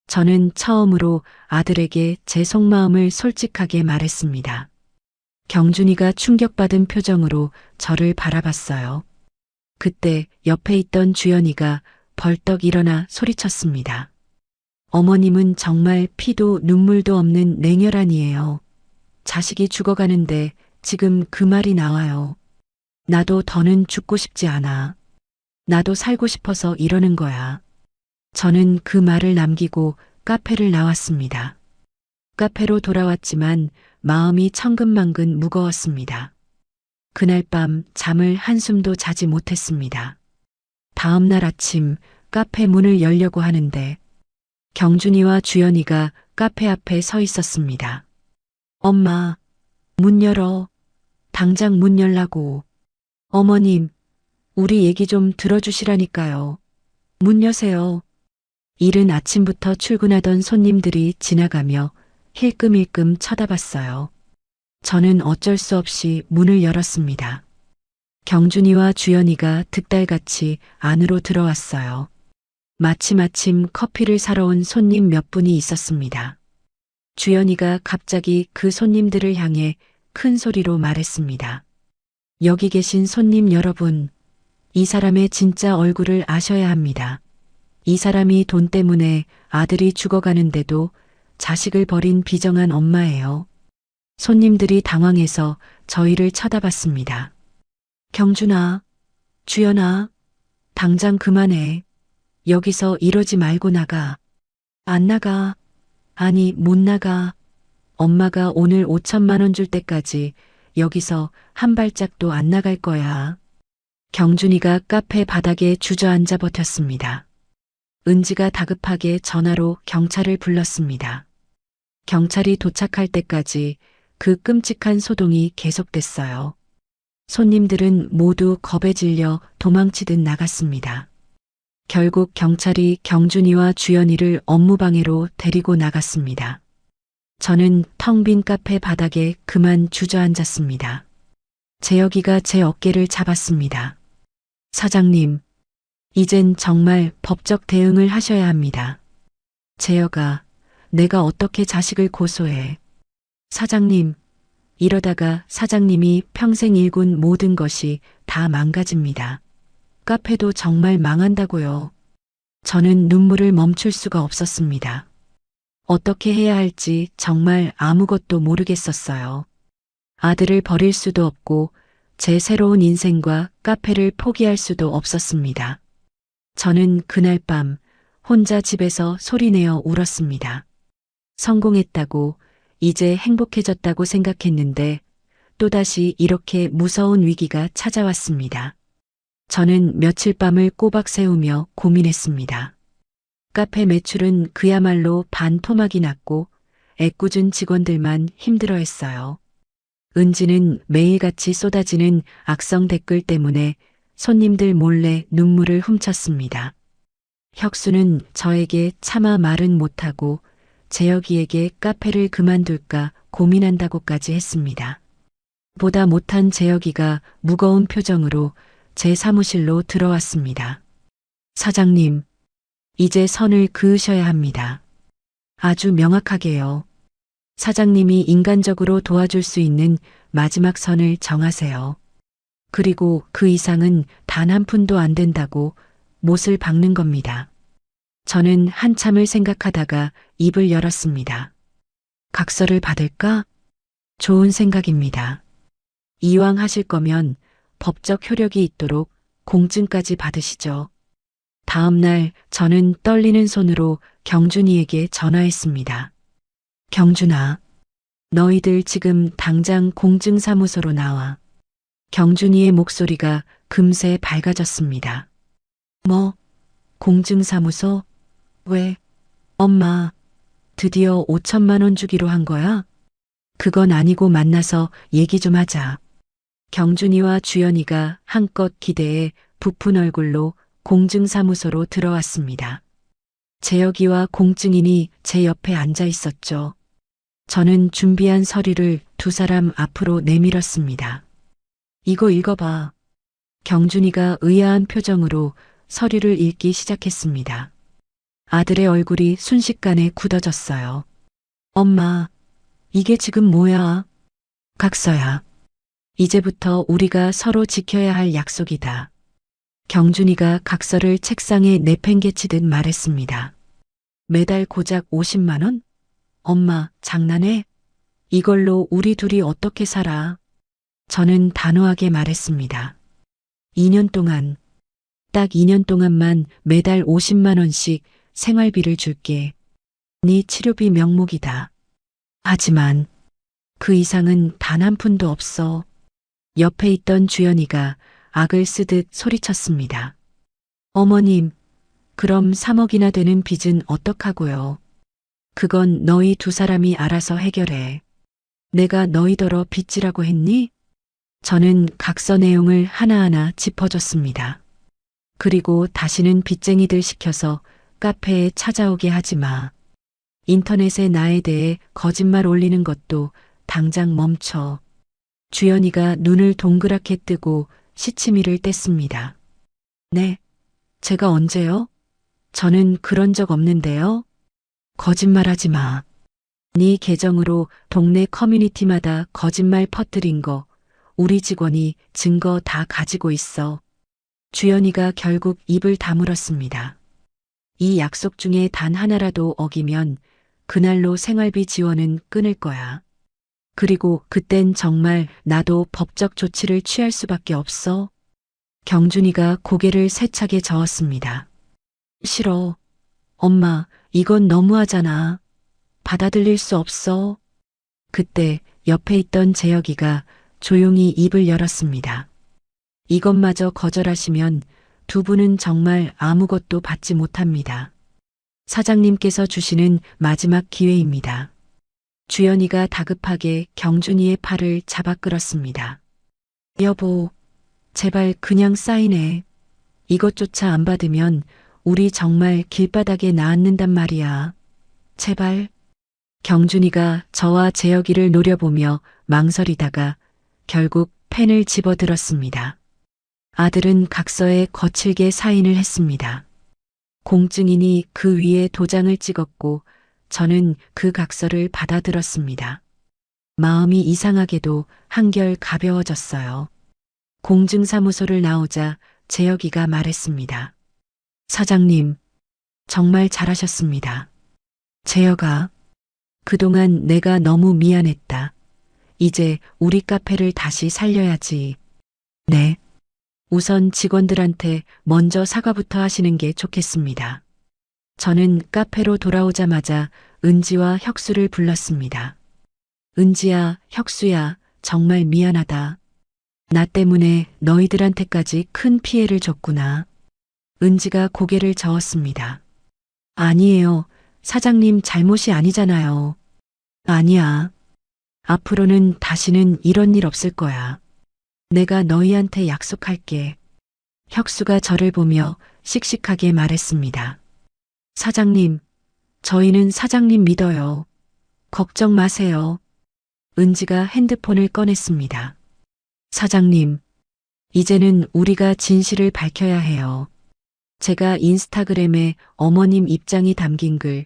저는 처음으로 아들에게 제 속마음을 솔직하게 말했습니다. 경준이가 충격받은 표정으로 저를 바라봤어요. 그때 옆에 있던 주연이가 벌떡 일어나 소리쳤습니다. 어머님은 정말 피도 눈물도 없는 냉혈한이에요. 자식이 죽어가는데 지금 그 말이 나와요. 나도 더는 죽고 싶지 않아. 나도 살고 싶어서 이러는 거야. 저는 그 말을 남기고 카페를 나왔습니다. 카페로 돌아왔지만 마음이 천근만근 무거웠습니다. 그날 밤 잠을 한숨도 자지 못했습니다. 다음 날 아침 카페 문을 열려고 하는데 경준이와 주연이가 카페 앞에 서 있었습니다. 엄마, 문 열어. 당장 문 열라고. 어머님, 우리 얘기 좀 들어주시라니까요. 문 여세요. 이른 아침부터 출근하던 손님들이 지나가며 힐끔힐끔 쳐다봤어요. 저는 어쩔 수 없이 문을 열었습니다. 경준이와 주연이가 득달같이 안으로 들어왔어요. 마침 커피를 사러 온 손님 몇 분이 있었습니다. 주연이가 갑자기 그 손님들을 향해 큰 소리로 말했습니다. 여기 계신 손님 여러분, 이 사람의 진짜 얼굴을 아셔야 합니다. 이 사람이 돈 때문에 아들이 죽어가는데도 자식을 버린 비정한 엄마예요. 손님들이 당황해서 저희를 쳐다봤습니다. 경준아, 주연아, 당장 그만해. 여기서 이러지 말고 나가. 안 나가. 아니, 못 나가. 엄마가 오늘 5천만 원 줄 때까지 여기서 한 발짝도 안 나갈 거야. 경준이가 카페 바닥에 주저앉아 버텼습니다. 은지가 다급하게 전화로 경찰을 불렀습니다. 경찰이 도착할 때까지 그 끔찍한 소동이 계속됐어요. 손님들은 모두 겁에 질려 도망치듯 나갔습니다. 결국 경찰이 경준이와 주연이를 업무방해로 데리고 나갔습니다. 저는 텅 빈 카페 바닥에 그만 주저앉았습니다. 재혁이가 제 어깨를 잡았습니다. 사장님, 이젠 정말 법적 대응을 하셔야 합니다. 재혁아, 내가 어떻게 자식을 고소해. 사장님, 이러다가 사장님이 평생 일군 모든 것이 다 망가집니다. 카페도 정말 망한다고요. 저는 눈물을 멈출 수가 없었습니다. 어떻게 해야 할지 정말 아무것도 모르겠었어요. 아들을 버릴 수도 없고 제 새로운 인생과 카페를 포기할 수도 없었습니다. 저는 그날 밤 혼자 집에서 소리내어 울었습니다. 성공했다고, 이제 행복해졌다고 생각했는데 또다시 이렇게 무서운 위기가 찾아왔습니다. 저는 며칠 밤을 꼬박 새우며 고민했습니다. 카페 매출은 그야말로 반토막이 났고 애꿎은 직원들만 힘들어했어요. 은지는 매일같이 쏟아지는 악성 댓글 때문에 손님들 몰래 눈물을 훔쳤습니다. 혁수는 저에게 차마 말은 못하고 재혁이에게 카페를 그만둘까 고민한다고까지 했습니다. 보다 못한 재혁이가 무거운 표정으로 제 사무실로 들어왔습니다. 사장님, 이제 선을 그으셔야 합니다. 아주 명확하게요. 사장님이 인간적으로 도와줄 수 있는 마지막 선을 정하세요. 그리고 그 이상은 단 한 푼도 안 된다고 못을 박는 겁니다. 저는 한참을 생각하다가 입을 열었습니다. 각서를 받을까? 좋은 생각입니다. 이왕 하실 거면 법적 효력이 있도록 공증까지 받으시죠. 다음 날 저는 떨리는 손으로 경준이에게 전화했습니다. 경준아, 너희들 지금 당장 공증사무소로 나와. 경준이의 목소리가 금세 밝아졌습니다. 뭐, 공증사무소? 왜? 엄마, 드디어 5천만 원 주기로 한 거야? 그건 아니고 만나서 얘기 좀 하자. 경준이와 주연이가 한껏 기대해 부푼 얼굴로 공증사무소로 들어왔습니다. 재혁이와 공증인이 제 옆에 앉아 있었죠. 저는 준비한 서류를 두 사람 앞으로 내밀었습니다. 이거 읽어봐. 경준이가 의아한 표정으로 서류를 읽기 시작했습니다. 아들의 얼굴이 순식간에 굳어졌어요. 엄마, 이게 지금 뭐야? 각서야. 이제부터 우리가 서로 지켜야 할 약속이다. 경준이가 각서를 책상에 내팽개치듯 말했습니다. 매달 고작 50만 원? 엄마, 장난해? 이걸로 우리 둘이 어떻게 살아? 저는 단호하게 말했습니다. 2년 동안, 딱 2년 동안만 매달 50만 원씩 생활비를 줄게. 네 치료비 명목이다. 하지만 그 이상은 단 한 푼도 없어. 옆에 있던 주연이가 악을 쓰듯 소리쳤습니다. 어머님, 그럼 3억이나 되는 빚은 어떡하고요? 그건 너희 두 사람이 알아서 해결해. 내가 너희더러 빚지라고 했니? 저는 각서 내용을 하나하나 짚어줬습니다. 그리고 다시는 빚쟁이들 시켜서 카페에 찾아오게 하지 마. 인터넷에 나에 대해 거짓말 올리는 것도 당장 멈춰. 주연이가 눈을 동그랗게 뜨고 시치미를 뗐습니다. 네, 제가 언제요? 저는 그런 적 없는데요. 거짓말하지 마. 네 계정으로 동네 커뮤니티마다 거짓말 퍼뜨린 거 우리 직원이 증거 다 가지고 있어. 주연이가 결국 입을 다물었습니다. 이 약속 중에 단 하나라도 어기면 그날로 생활비 지원은 끊을 거야. 그리고 그땐 정말 나도 법적 조치를 취할 수밖에 없어. 경준이가 고개를 세차게 저었습니다. 싫어. 엄마, 이건 너무하잖아. 받아들일 수 없어. 그때 옆에 있던 재혁이가 조용히 입을 열었습니다. 이것마저 거절하시면 두 분은 정말 아무것도 받지 못합니다. 사장님께서 주시는 마지막 기회입니다. 주연이가 다급하게 경준이의 팔을 잡아 끌었습니다. 여보, 제발 그냥 사인해. 이것조차 안 받으면 우리 정말 길바닥에 나앉는단 말이야. 제발. 경준이가 저와 재혁이를 노려보며 망설이다가 결국 펜을 집어들었습니다. 아들은 각서에 거칠게 사인을 했습니다. 공증인이 그 위에 도장을 찍었고 저는 그 각서를 받아들었습니다. 마음이 이상하게도 한결 가벼워졌어요. 공증사무소를 나오자 재혁이가 말했습니다. 사장님, 정말 잘하셨습니다. 재혁아, 그동안 내가 너무 미안했다. 이제 우리 카페를 다시 살려야지. 네. 우선 직원들한테 먼저 사과부터 하시는 게 좋겠습니다. 저는 카페로 돌아오자마자 은지와 혁수를 불렀습니다. 은지야, 혁수야, 정말 미안하다. 나 때문에 너희들한테까지 큰 피해를 줬구나. 은지가 고개를 저었습니다. 아니에요. 사장님 잘못이 아니잖아요. 아니야. 앞으로는 다시는 이런 일 없을 거야. 내가 너희한테 약속할게. 혁수가 저를 보며 씩씩하게 말했습니다. 사장님, 저희는 사장님 믿어요. 걱정 마세요. 은지가 핸드폰을 꺼냈습니다. 사장님, 이제는 우리가 진실을 밝혀야 해요. 제가 인스타그램에 어머님 입장이 담긴 글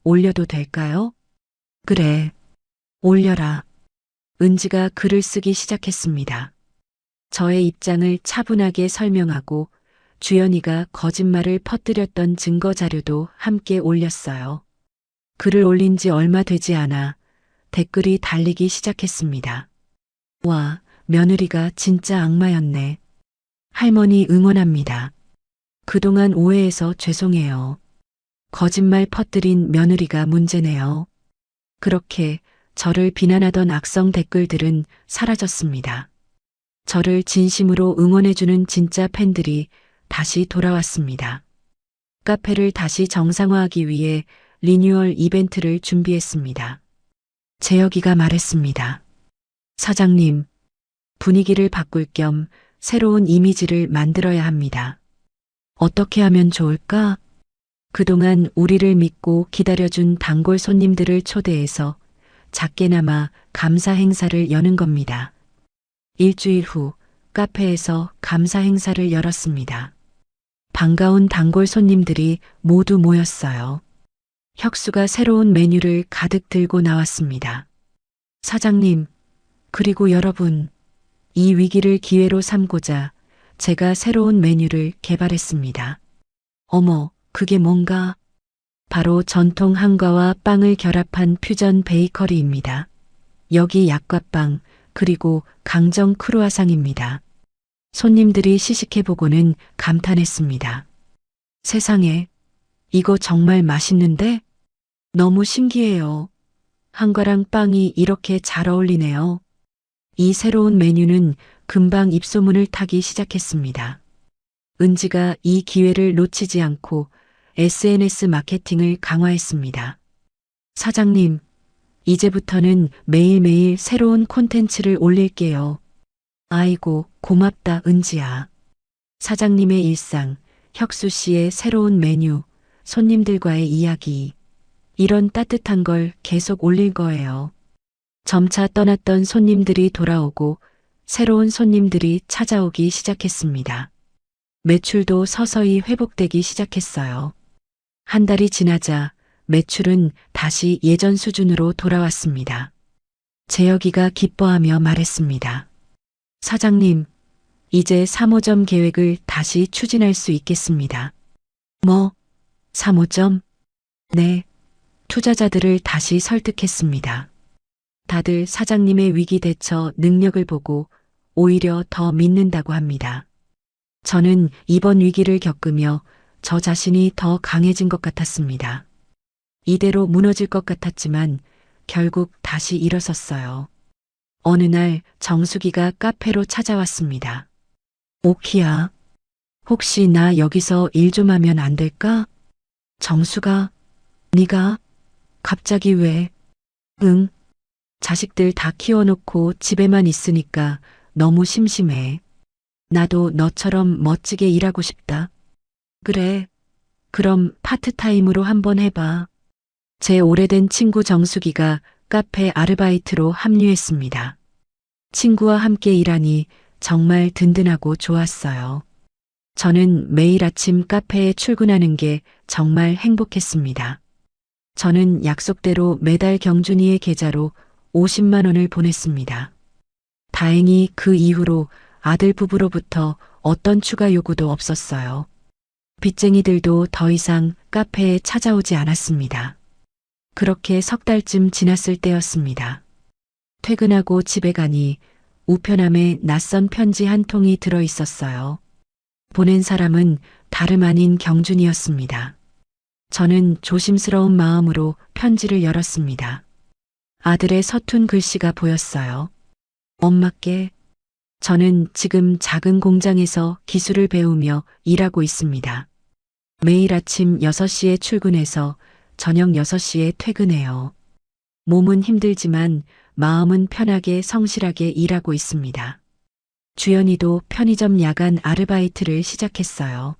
올려도 될까요? 그래, 올려라. 은지가 글을 쓰기 시작했습니다. 저의 입장을 차분하게 설명하고 주연이가 거짓말을 퍼뜨렸던 증거 자료도 함께 올렸어요. 글을 올린 지 얼마 되지 않아 댓글이 달리기 시작했습니다. 와, 며느리가 진짜 악마였네. 할머니 응원합니다. 그동안 오해해서 죄송해요. 거짓말 퍼뜨린 며느리가 문제네요. 그렇게 저를 비난하던 악성 댓글들은 사라졌습니다. 저를 진심으로 응원해주는 진짜 팬들이 다시 돌아왔습니다. 카페를 다시 정상화하기 위해 리뉴얼 이벤트를 준비했습니다. 재혁이가 말했습니다. 사장님, 분위기를 바꿀 겸 새로운 이미지를 만들어야 합니다. 어떻게 하면 좋을까? 그동안 우리를 믿고 기다려준 단골 손님들을 초대해서 작게나마 감사 행사를 여는 겁니다. 일주일 후 카페에서 감사 행사를 열었습니다. 반가운 단골 손님들이 모두 모였어요. 혁수가 새로운 메뉴를 가득 들고 나왔습니다. 사장님, 그리고 여러분, 이 위기를 기회로 삼고자 제가 새로운 메뉴를 개발했습니다. 어머, 그게 뭔가? 바로 전통 한과와 빵을 결합한 퓨전 베이커리입니다. 여기 약과빵, 그리고 강정 크루아상입니다. 손님들이 시식해보고는 감탄했습니다. 세상에, 이거 정말 맛있는데? 너무 신기해요. 한과랑 빵이 이렇게 잘 어울리네요. 이 새로운 메뉴는 금방 입소문을 타기 시작했습니다. 은지가 이 기회를 놓치지 않고 SNS 마케팅을 강화했습니다. 사장님, 이제부터는 매일매일 새로운 콘텐츠를 올릴게요. 아이고, 고맙다, 은지야. 사장님의 일상, 혁수 씨의 새로운 메뉴, 손님들과의 이야기. 이런 따뜻한 걸 계속 올릴 거예요. 점차 떠났던 손님들이 돌아오고 새로운 손님들이 찾아오기 시작했습니다. 매출도 서서히 회복되기 시작했어요. 한 달이 지나자 매출은 다시 예전 수준으로 돌아왔습니다. 재혁이가 기뻐하며 말했습니다. 사장님, 이제 3호점 계획을 다시 추진할 수 있겠습니다. 뭐, 3호점? 네, 투자자들을 다시 설득했습니다. 다들 사장님의 위기 대처 능력을 보고 오히려 더 믿는다고 합니다. 저는 이번 위기를 겪으며 저 자신이 더 강해진 것 같았습니다. 이대로 무너질 것 같았지만 결국 다시 일어섰어요. 어느 날 정수기가 카페로 찾아왔습니다. 오키야, 혹시 나 여기서 일 좀 하면 안 될까? 정수가, 네가? 갑자기 왜? 응, 자식들 다 키워놓고 집에만 있으니까 너무 심심해. 나도 너처럼 멋지게 일하고 싶다. 그래, 그럼 파트타임으로 한번 해봐. 제 오래된 친구 정수기가 카페 아르바이트로 합류했습니다. 친구와 함께 일하니 정말 든든하고 좋았어요. 저는 매일 아침 카페에 출근하는 게 정말 행복했습니다. 저는 약속대로 매달 경준이의 계좌로 50만 원을 보냈습니다. 다행히 그 이후로 아들 부부로부터 어떤 추가 요구도 없었어요. 빚쟁이들도 더 이상 카페에 찾아오지 않았습니다. 그렇게 석 달쯤 지났을 때였습니다. 퇴근하고 집에 가니 우편함에 낯선 편지 한 통이 들어 있었어요. 보낸 사람은 다름 아닌 경준이었습니다. 저는 조심스러운 마음으로 편지를 열었습니다. 아들의 서툰 글씨가 보였어요. 엄마께, 저는 지금 작은 공장에서 기술을 배우며 일하고 있습니다. 매일 아침 6시에 출근해서 저녁 6시에 퇴근해요. 몸은 힘들지만 마음은 편하게 성실하게 일하고 있습니다. 주연이도 편의점 야간 아르바이트를 시작했어요.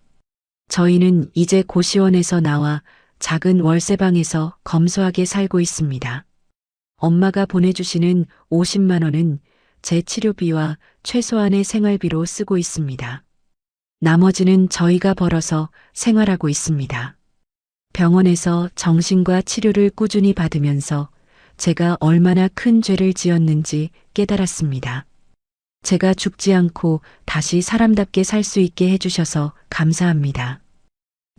저희는 이제 고시원에서 나와 작은 월세방에서 검소하게 살고 있습니다. 엄마가 보내주시는 50만 원은 제 치료비와 최소한의 생활비로 쓰고 있습니다. 나머지는 저희가 벌어서 생활하고 있습니다. 병원에서 정신과 치료를 꾸준히 받으면서 제가 얼마나 큰 죄를 지었는지 깨달았습니다. 제가 죽지 않고 다시 사람답게 살 수 있게 해주셔서 감사합니다.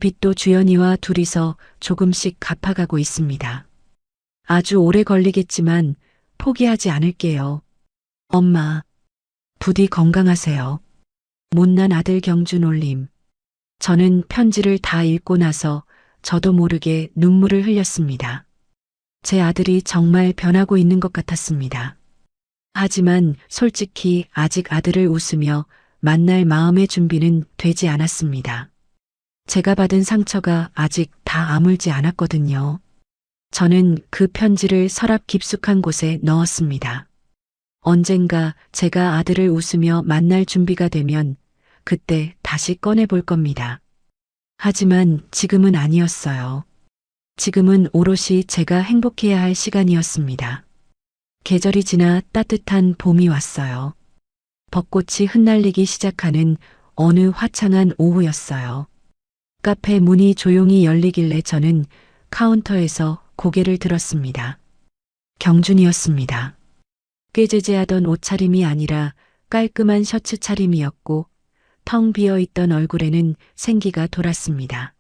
빚도 주연이와 둘이서 조금씩 갚아가고 있습니다. 아주 오래 걸리겠지만 포기하지 않을게요. 엄마, 부디 건강하세요. 못난 아들 경준 올림. 저는 편지를 다 읽고 나서 저도 모르게 눈물을 흘렸습니다. 제 아들이 정말 변하고 있는 것 같았습니다. 하지만 솔직히 아직 아들을 웃으며 만날 마음의 준비는 되지 않았습니다. 제가 받은 상처가 아직 다 아물지 않았거든요. 저는 그 편지를 서랍 깊숙한 곳에 넣었습니다. 언젠가 제가 아들을 웃으며 만날 준비가 되면 그때 다시 꺼내볼 겁니다. 하지만 지금은 아니었어요. 지금은 오롯이 제가 행복해야 할 시간이었습니다. 계절이 지나 따뜻한 봄이 왔어요. 벚꽃이 흩날리기 시작하는 어느 화창한 오후였어요. 카페 문이 조용히 열리길래 저는 카운터에서 고개를 들었습니다. 경준이었습니다. 꾀죄죄하던 옷차림이 아니라 깔끔한 셔츠 차림이었고 텅 비어있던 얼굴에는 생기가 돌았습니다.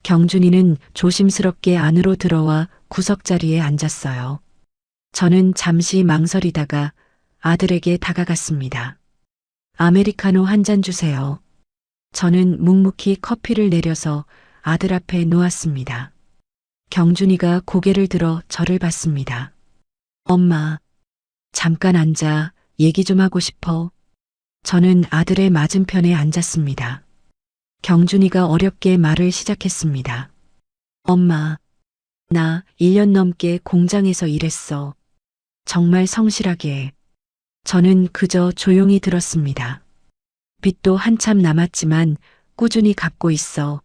경준이는 조심스럽게 안으로 들어와 구석자리에 앉았어요. 저는 잠시 망설이다가 아들에게 다가갔습니다. 아메리카노 한 잔 주세요. 저는 묵묵히 커피를 내려서 아들 앞에 놓았습니다. 경준이가 고개를 들어 저를 봤습니다. 엄마, 잠깐 앉아 얘기 좀 하고 싶어. 저는 아들의 맞은편에 앉았습니다. 경준이가 어렵게 말을 시작했습니다. 엄마, 나 1년 넘게 공장에서 일했어. 정말 성실하게. 저는 그저 조용히 들었습니다. 빚도 한참 남았지만 꾸준히 갚고 있어.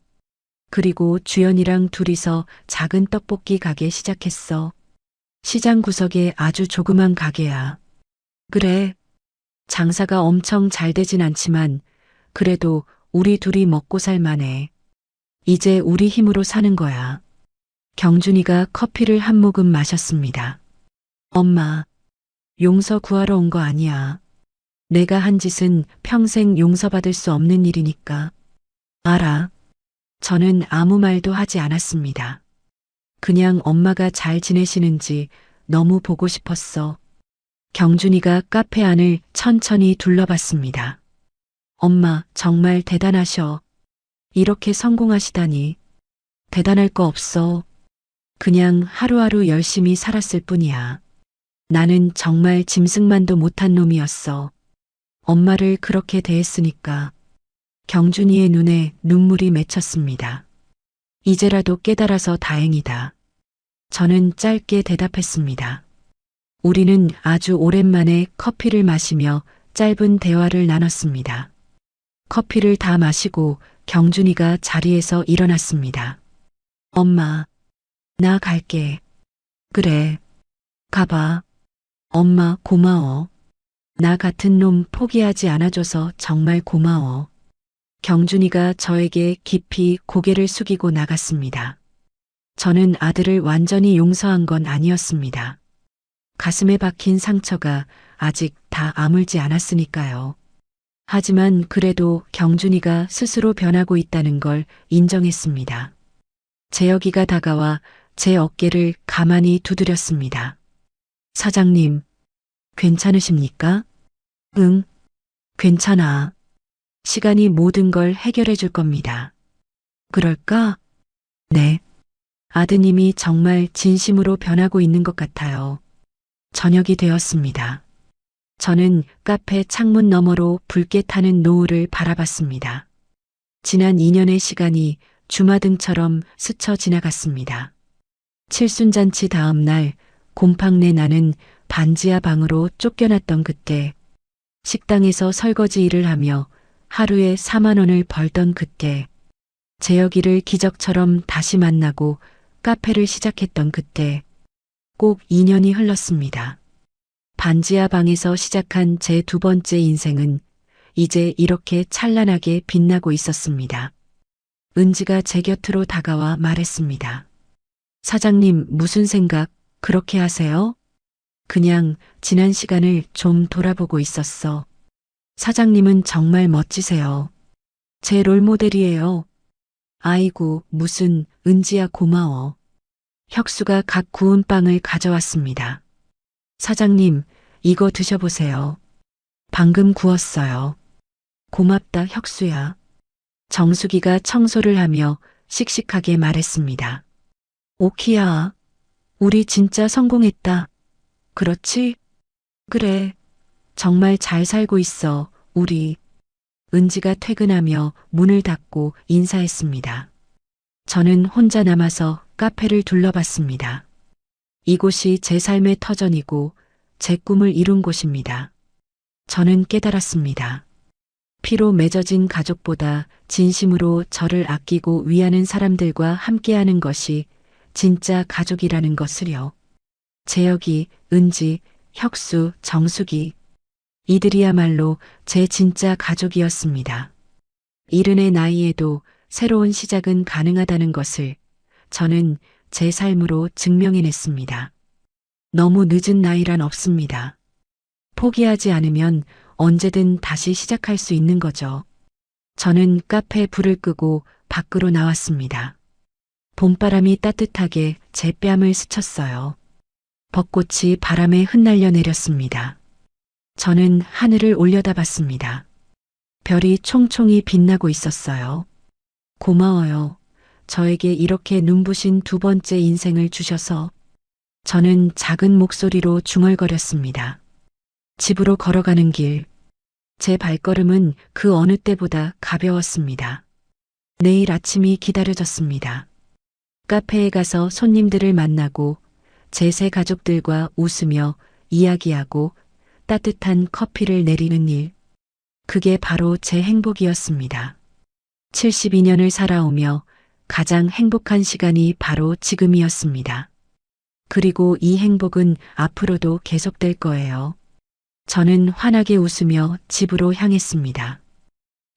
그리고 주연이랑 둘이서 작은 떡볶이 가게 시작했어. 시장 구석에 아주 조그만 가게야. 그래. 장사가 엄청 잘 되진 않지만 그래도 우리 둘이 먹고 살 만해. 이제 우리 힘으로 사는 거야. 경준이가 커피를 한 모금 마셨습니다. 엄마, 용서 구하러 온 거 아니야. 내가 한 짓은 평생 용서받을 수 없는 일이니까. 알아. 저는 아무 말도 하지 않았습니다. 그냥 엄마가 잘 지내시는지 너무 보고 싶었어. 경준이가 카페 안을 천천히 둘러봤습니다. 엄마, 정말 대단하셔. 이렇게 성공하시다니. 대단할 거 없어. 그냥 하루하루 열심히 살았을 뿐이야. 나는 정말 짐승만도 못한 놈이었어. 엄마를 그렇게 대했으니까. 경준이의 눈에 눈물이 맺혔습니다. 이제라도 깨달아서 다행이다. 저는 짧게 대답했습니다. 우리는 아주 오랜만에 커피를 마시며 짧은 대화를 나눴습니다. 커피를 다 마시고 경준이가 자리에서 일어났습니다. 엄마, 나 갈게. 그래, 가봐. 엄마 고마워. 나 같은 놈 포기하지 않아줘서 정말 고마워. 경준이가 저에게 깊이 고개를 숙이고 나갔습니다. 저는 아들을 완전히 용서한 건 아니었습니다. 가슴에 박힌 상처가 아직 다 아물지 않았으니까요. 하지만 그래도 경준이가 스스로 변하고 있다는 걸 인정했습니다. 재혁이가 다가와 제 어깨를 가만히 두드렸습니다. 사장님, 괜찮으십니까? 응, 괜찮아. 시간이 모든 걸 해결해 줄 겁니다. 그럴까? 네. 아드님이 정말 진심으로 변하고 있는 것 같아요. 저녁이 되었습니다. 저는 카페 창문 너머로 붉게 타는 노을을 바라봤습니다. 지난 2년의 시간이 주마등처럼 스쳐 지나갔습니다. 칠순잔치 다음 날 곰팡내 나는 반지하 방으로 쫓겨났던 그때, 식당에서 설거지 일을 하며 하루에 4만 원을 벌던 그때, 재혁이를 기적처럼 다시 만나고 카페를 시작했던 그때, 꼭 2년이 흘렀습니다. 반지하 방에서 시작한 제 두 번째 인생은 이제 이렇게 찬란하게 빛나고 있었습니다. 은지가 제 곁으로 다가와 말했습니다. 사장님, 무슨 생각 그렇게 하세요? 그냥 지난 시간을 좀 돌아보고 있었어. 사장님은 정말 멋지세요. 제 롤모델이에요. 아이고, 무슨, 은지야 고마워. 혁수가 갓 구운 빵을 가져왔습니다. 사장님, 이거 드셔보세요. 방금 구웠어요. 고맙다, 혁수야. 정수기가 청소를 하며 씩씩하게 말했습니다. 오키야, 우리 진짜 성공했다. 그렇지? 그래. 정말 잘 살고 있어, 우리. 은지가 퇴근하며 문을 닫고 인사했습니다. 저는 혼자 남아서 카페를 둘러봤습니다. 이곳이 제 삶의 터전이고 제 꿈을 이룬 곳입니다. 저는 깨달았습니다. 피로 맺어진 가족보다 진심으로 저를 아끼고 위하는 사람들과 함께하는 것이 진짜 가족이라는 것을요. 재혁이, 은지, 혁수, 정숙이. 이들이야말로 제 진짜 가족이었습니다. 70의 나이에도 새로운 시작은 가능하다는 것을 저는 제 삶으로 증명해냈습니다. 너무 늦은 나이란 없습니다. 포기하지 않으면 언제든 다시 시작할 수 있는 거죠. 저는 카페 불을 끄고 밖으로 나왔습니다. 봄바람이 따뜻하게 제 뺨을 스쳤어요. 벚꽃이 바람에 흩날려 내렸습니다. 저는 하늘을 올려다봤습니다. 별이 총총히 빛나고 있었어요. 고마워요. 저에게 이렇게 눈부신 두 번째 인생을 주셔서. 저는 작은 목소리로 중얼거렸습니다. 집으로 걸어가는 길. 제 발걸음은 그 어느 때보다 가벼웠습니다. 내일 아침이 기다려졌습니다. 카페에 가서 손님들을 만나고 제 세 가족들과 웃으며 이야기하고 따뜻한 커피를 내리는 일. 그게 바로 제 행복이었습니다. 72년을 살아오며 가장 행복한 시간이 바로 지금이었습니다. 그리고 이 행복은 앞으로도 계속될 거예요. 저는 환하게 웃으며 집으로 향했습니다.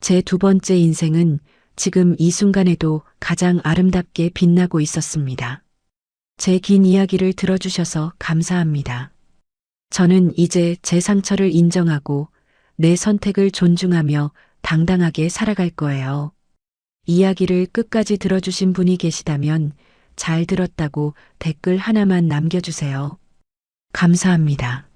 제 두 번째 인생은 지금 이 순간에도 가장 아름답게 빛나고 있었습니다. 제 긴 이야기를 들어주셔서 감사합니다. 저는 이제 제 상처를 인정하고 내 선택을 존중하며 당당하게 살아갈 거예요. 이야기를 끝까지 들어주신 분이 계시다면 잘 들었다고 댓글 하나만 남겨주세요. 감사합니다.